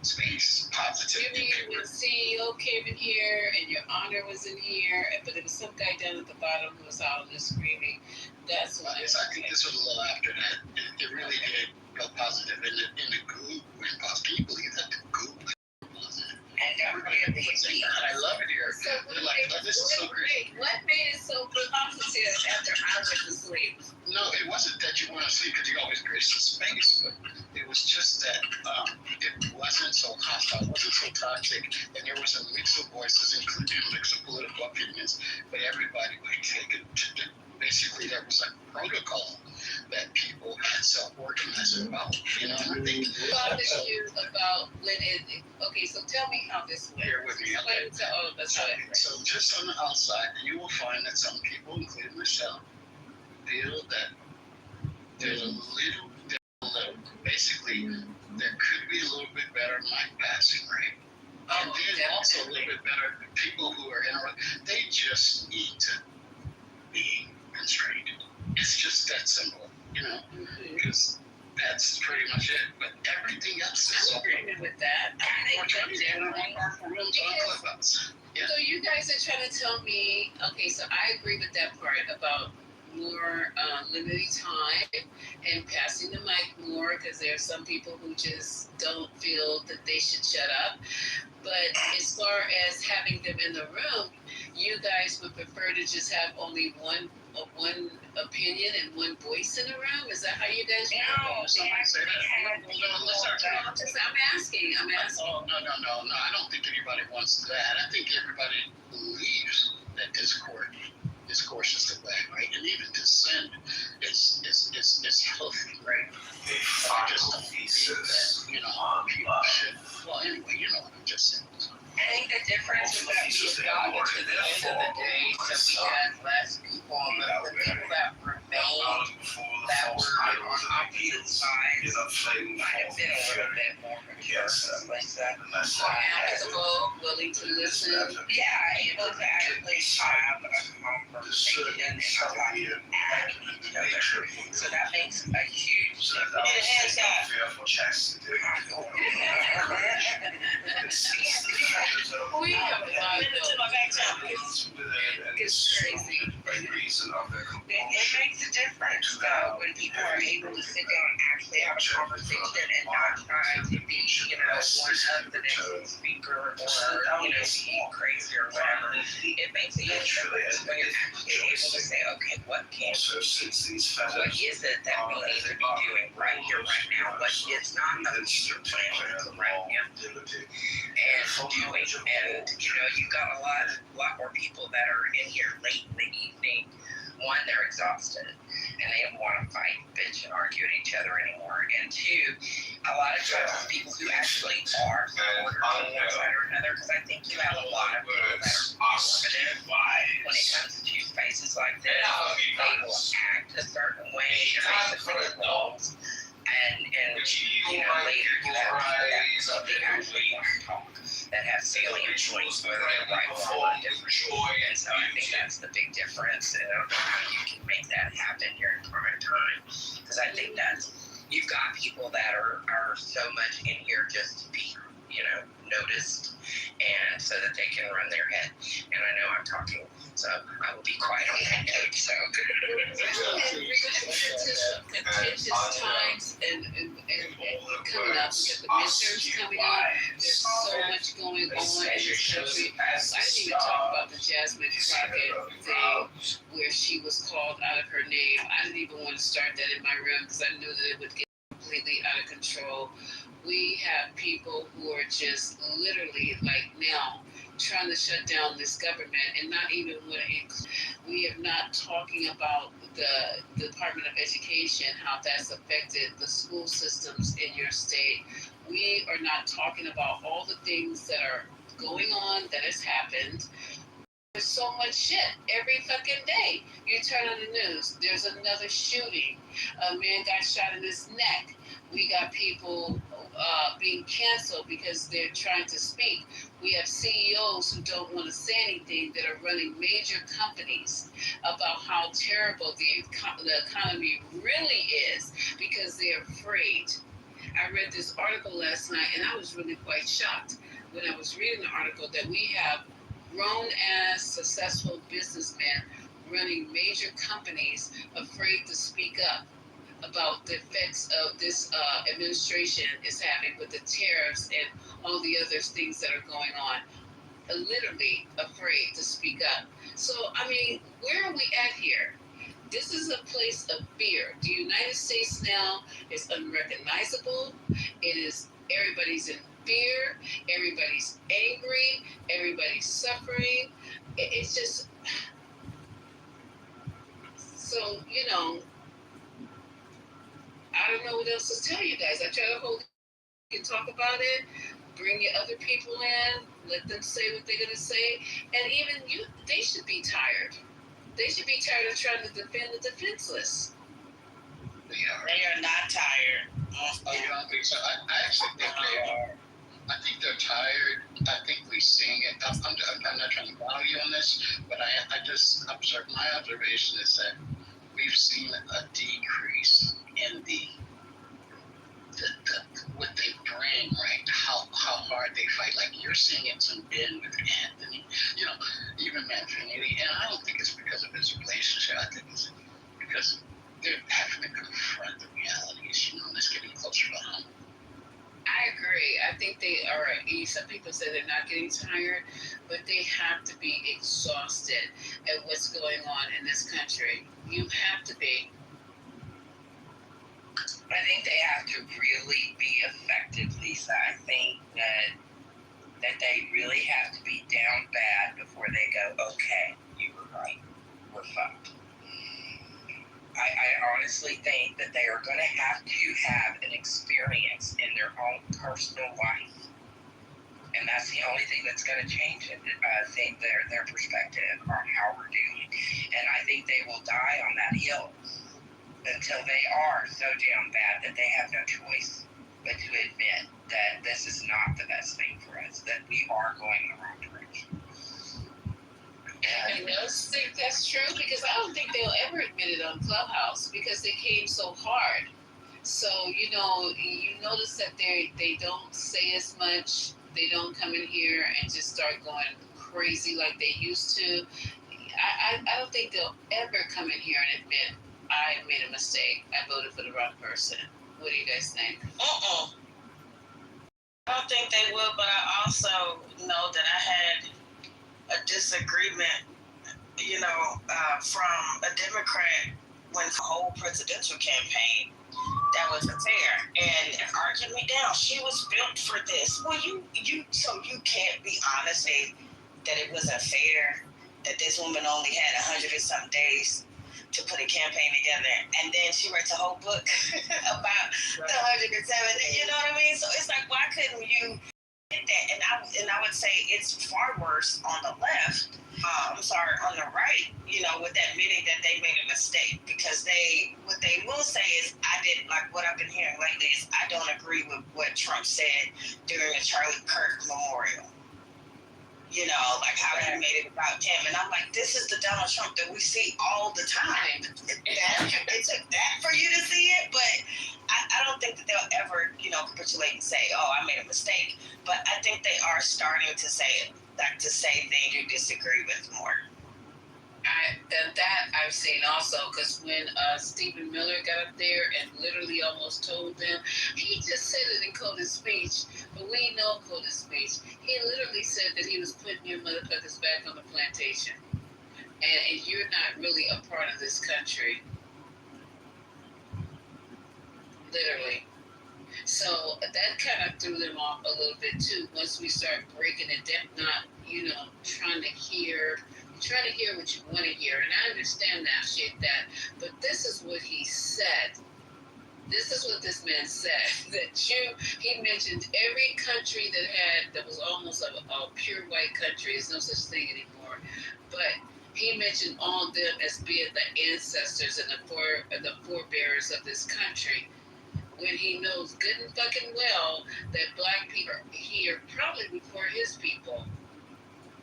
space. Positive. You mean when CEO came in here and your honor was in here, but there was some guy down at the bottom who was out there screaming. That's what I think this was a little after that. It really did go positive. In the group, can you believe that? The group was positive. And everybody I love it here. So they're like, this is so great. What made it so positive after I went to sleep? No, it wasn't that you went to sleep because you always grace the space, but it was just that it wasn't so hostile, it wasn't so toxic, and there was a mix of voices, including a mix of political opinions, but everybody would take it to basically there was a protocol that people had self-organized about, and I think about when okay, so tell me how this went. Here with me, okay. To all of us how it went. So just on the outside, you will find that some people, including Michelle, feel that there's a little, basically, there could be a little bit better mic passing, right? And then also a little bit better people who are they just need to be constrained. It's just that simple, because That's pretty much it. But everything else is I'm agreeing with that. I think that's different. rooms on Clubhouse. Yeah. So you guys are trying to tell me, okay, so I agree with that part about more limited time and passing the mic more, because there are some people who just don't feel that they should shut up. But as far as having them in the room, you guys would prefer to just have only one opinion and one voice in the room? Is that how you guys No, somebody say that. I'm asking. Oh, no. I don't think anybody wants that. I think everybody believes that discourse is the way, right? And even dissent is healthy, right? I just don't think that, people should. Well, anyway, you know what I'm just saying. I think the difference is that we've gotten to the end of the day, so we had less people, the people that remained, that were on opposite sides, might have been a little bit more mature, like that. Adaptable, willing to listen. Yeah, able to actually have a conversation and talk at each other. So that makes a huge difference. We have a lot of those. It's crazy. It makes a difference though when people are able to sit down and actually have a conversation and not try to be, one of the next speaker or, being crazy or whatever. It makes a huge difference when you're actually able to say, okay, what is it that we need to be doing right here, right now? What is not the future plan right now? And doing, and you've got a lot more people that are in here late in the evening. One, they're exhausted and they don't want to fight, bitch, and argue at each other anymore. And two, a lot of times it's people who actually are supporters on one side or another, because I think you have a lot of people that are formative when it comes to spaces like this. They will act a certain way to basically roles. And later you have people that actually want to talk, that have salient points, whether they're right or wrong, different. And so I think that's the big difference. And I don't know how you can make that happen here in prime time, because I think you've got people that are so much in here just to be, noticed, and so that they can run their head. And I know I'm talking, so I will be quiet on that note. So contentious times and coming up. We got the midterms coming up. There's so much going on in this country. I didn't even talk about the Jasmine Crockett thing where she was called out of her name. I didn't even want to start that in my room because I knew that it would get completely out of control. We have people who are just literally like now trying to shut down this government and not even want to include. We are not talking about the Department of Education, how that's affected the school systems in your state. We are not talking about all the things that are going on that has happened. There's so much shit every fucking day. You turn on the news, there's another shooting. A man got shot in his neck. We got people being canceled because they're trying to speak. We have CEOs who don't want to say anything that are running major companies about how terrible the economy really is because they're afraid. I read this article last night and I was really quite shocked when I was reading the article that we have grown-ass successful businessmen running major companies afraid to speak up about the effects of this administration is having with the tariffs and all the other things that are going on. Literally afraid to speak up. So, I mean, where are we at here? This is a place of fear. The United States now is unrecognizable. It is, everybody's in fear. Everybody's angry. Everybody's suffering. It's just, so, I don't know what else to tell you guys. I try to hold and talk about it, bring your other people in, let them say what they're going to say. And even they should be tired. They should be tired of trying to defend the defenseless. They are not tired. Oh, you don't think so? I actually think they are. I think they're tired. I think we're seeing it. I'm not trying to bother you on this, but I just observed, my observation is that we've seen a decrease in the what they bring, right? How hard they fight. Like you're seeing it in Ben with Anthony, even Manfredi. And I don't think it's because of his relationship. I think it's because they're having to confront the realities, and it's getting closer to home. I agree. I think they are. Some people say they're not getting tired, but they have to be exhausted at what's going on in this country. You have to be. I think they have to really be effective, Lisa. I think that they really have to be down bad before they go, okay, you were right, we're fucked. I honestly think that they are going to have an experience in their own personal life. And that's the only thing that's going to change it. I think their perspective on how we're doing. And I think they will die on that hill until they are so down bad that they have no choice but to admit that this is not the best thing for us, that we are going the wrong direction. And those think that's true because I don't think they'll ever admit it on Clubhouse because they came so hard. So you notice that they don't say as much. They don't come in here and just start going crazy like they used to. I don't think they'll ever come in here and admit I made a mistake. I voted for the wrong person. What do you guys think? I don't think they will, but I also know that I had a disagreement, from a Democrat when the whole presidential campaign that wasn't fair and argued me down. She was built for this. Well, so you can't be honest that it wasn't fair, that this woman only had 100 and some days to put a campaign together, and then she writes a whole book about the 107. You know what I mean? So it's like, why couldn't you get that? And I would say it's far worse on the left. On the right, with admitting that they made a mistake, because what they will say is, what I've been hearing lately is, I don't agree with what Trump said during the Charlie Kirk memorial. How he made it about him. And I'm like, this is the Donald Trump that we see all the time. It took that for you to see it, but I don't think that they'll ever, capitulate and say, oh, I made a mistake. But I think they are starting to say it, to say things you disagree with more. That I've seen also, because when Stephen Miller got up there and literally almost told them, he just said it in Coda's speech, but we know Coda's speech. He literally said that he was putting your motherfuckers back on the plantation, and you're not really a part of this country. Literally. So that kind of threw them off a little bit too. Once we start breaking it down, not trying to hear what you want to hear, and I understand that, but this is what he said. This is what this man said, he mentioned every country that was almost a pure white country. There's no such thing anymore, but he mentioned all of them as being the ancestors and the forebearers of this country, when he knows good and fucking well that black people are here probably before his people.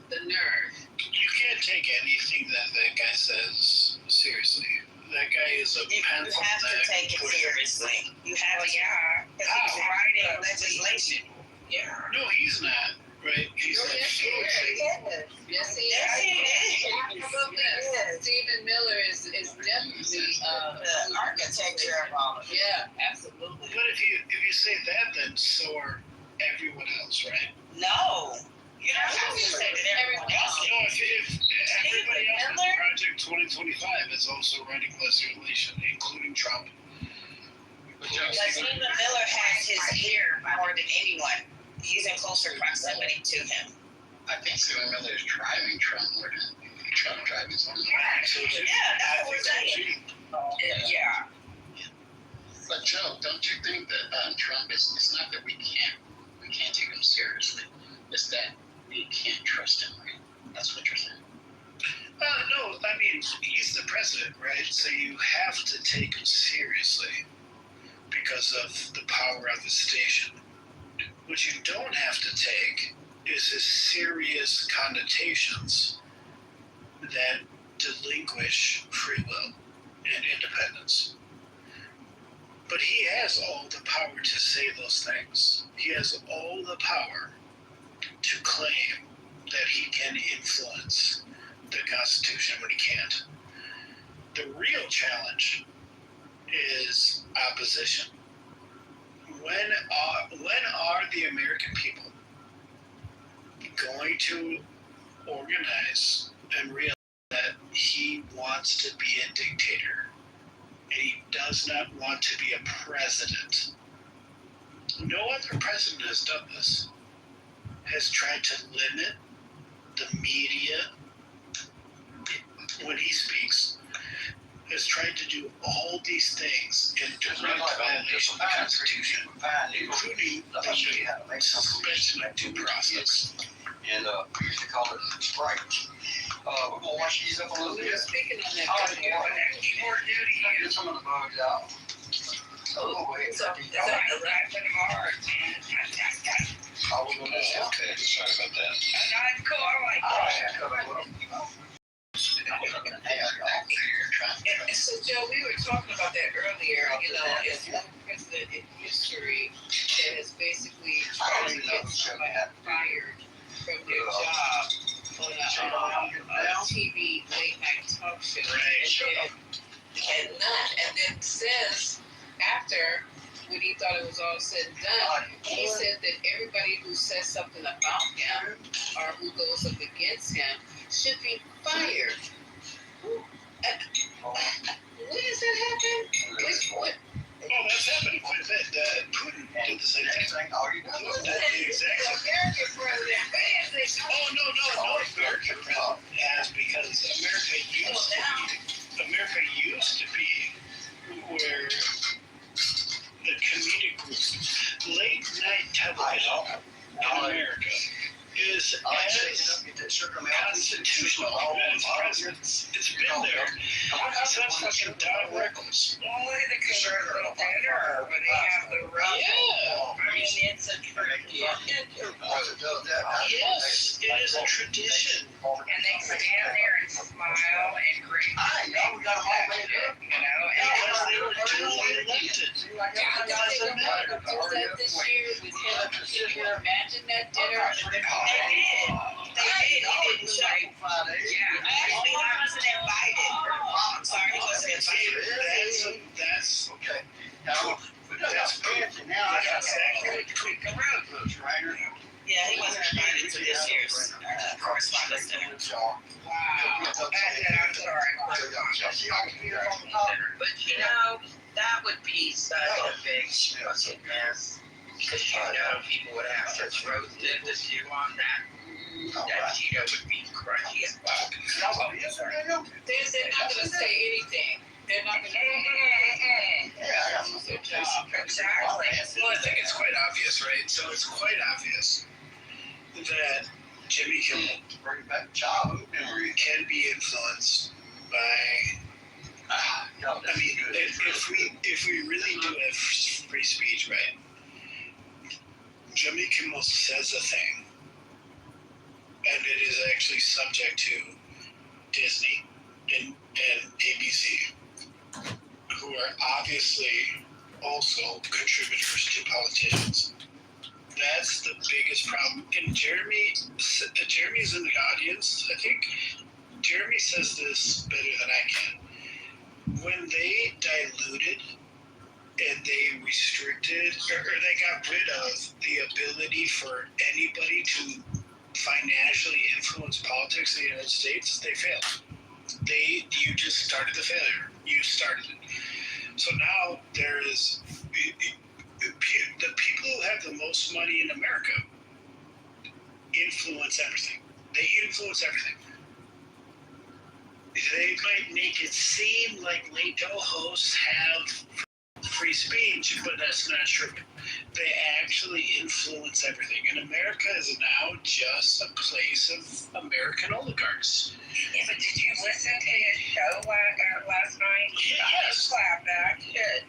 The nerve. You can't take anything that guy says seriously. That guy is a pencil. You have to take it seriously. You have to. Yeah. Because he's writing legislation. Yeah. No, he's not. Right? He's not. Yes, he is. Stephen Miller is definitely the architecture of all of it. Yeah, absolutely. But if you say that, then so are everyone else, right? No. You don't have to say that everyone else. No, if everybody else in Project 2025 is also writing legislation, including Trump. Because Stephen Miller has his ear more than anyone. He's in closer proximity to him. I think Stephen Miller is driving Trump more than Trump driving someone. Yeah, that's what we're saying. Yeah. But Joe, don't you think that Trump it's not that we can't take him seriously. It's that we can't trust him, right? That's what you're saying. No, I mean, he's the president, right? So you have to take him seriously because of the power of the station. What you don't have to take is his serious connotations that delinquish free will and independence. But he has all the power to say those things. He has all the power to claim that he can influence the Constitution when he can't. The real challenge is opposition. When are the American people going to organize and realize that he wants to be a dictator and he does not want to be a president? No other president has done this. Has tried to limit the media when he speaks, has tried to do all these things in direct violation of the Constitution, including the suspension of due process. And we used to call it Sprite. We're going to wash these up a little bit. Speaking on that, keyboard duty. Get some of the bugs out. Oh, wait. So, it's laughing hard, man. Okay, sorry about that. Not cool. So, Joe, we were talking about that earlier. You know, it's one president in history that has basically tried to get somebody fired from their job on a TV late night talk show, and then says after, when he thought it was all said and done, he said that everybody who says something about him or who goes up against him should be fired. When does that happen? Oh, that's happening quite a bit. Putin did the same thing. American president. No, American president has, because America used to be where the comedic group, late night television in America is as constitutional as presidents. It's been there since fucking Don Rickles. Well, look at the conservative dinner when they have the roast. Yeah. I mean, it's a tradition. Yes, it is a tradition. And they stand there and smile and grin. We got them all made up. You know, and because they were duly elected. I thought they were going to do that this year with him. Can you imagine that dinner? They did. He didn't show. Yeah. Actually, I wasn't invited. I'm sorry, he wasn't invited. That's okay. Now, that's fancy. Now I got to tweak the road books, right? Yeah, he wasn't invited to this year's correspondence dinner. Wow. I'm sorry. But you know, that would be such a big fucking mess. Because you know people would have such roasted the view on that. That Cheeto would be crunchy as fuck. They're not going to say anything. They're not going to say anything. Exactly. Well, I think it's quite obvious, right? So it's quite obvious that Jimmy Kimmel can be influenced by. I mean, if we really do have free speech, right? Jimmy Kimmel says a thing, and it is actually subject to Disney and ABC, who are obviously also contributors to politicians. That's the biggest problem. And Jeremy's in the audience. I think Jeremy says this better than I can. When they diluted and they restricted, or they got rid of the ability for anybody to financially influence politics in the United States, they failed. You just started the failure. You started it. So now there is the people who have the most money in America influence everything. They influence everything. They might make it seem like late show hosts have free speech, but that's not true. They actually influence everything. And America is now just a place of American oligarchs. Yeah, but did you listen to his show last night? Yes. Clap back. Good.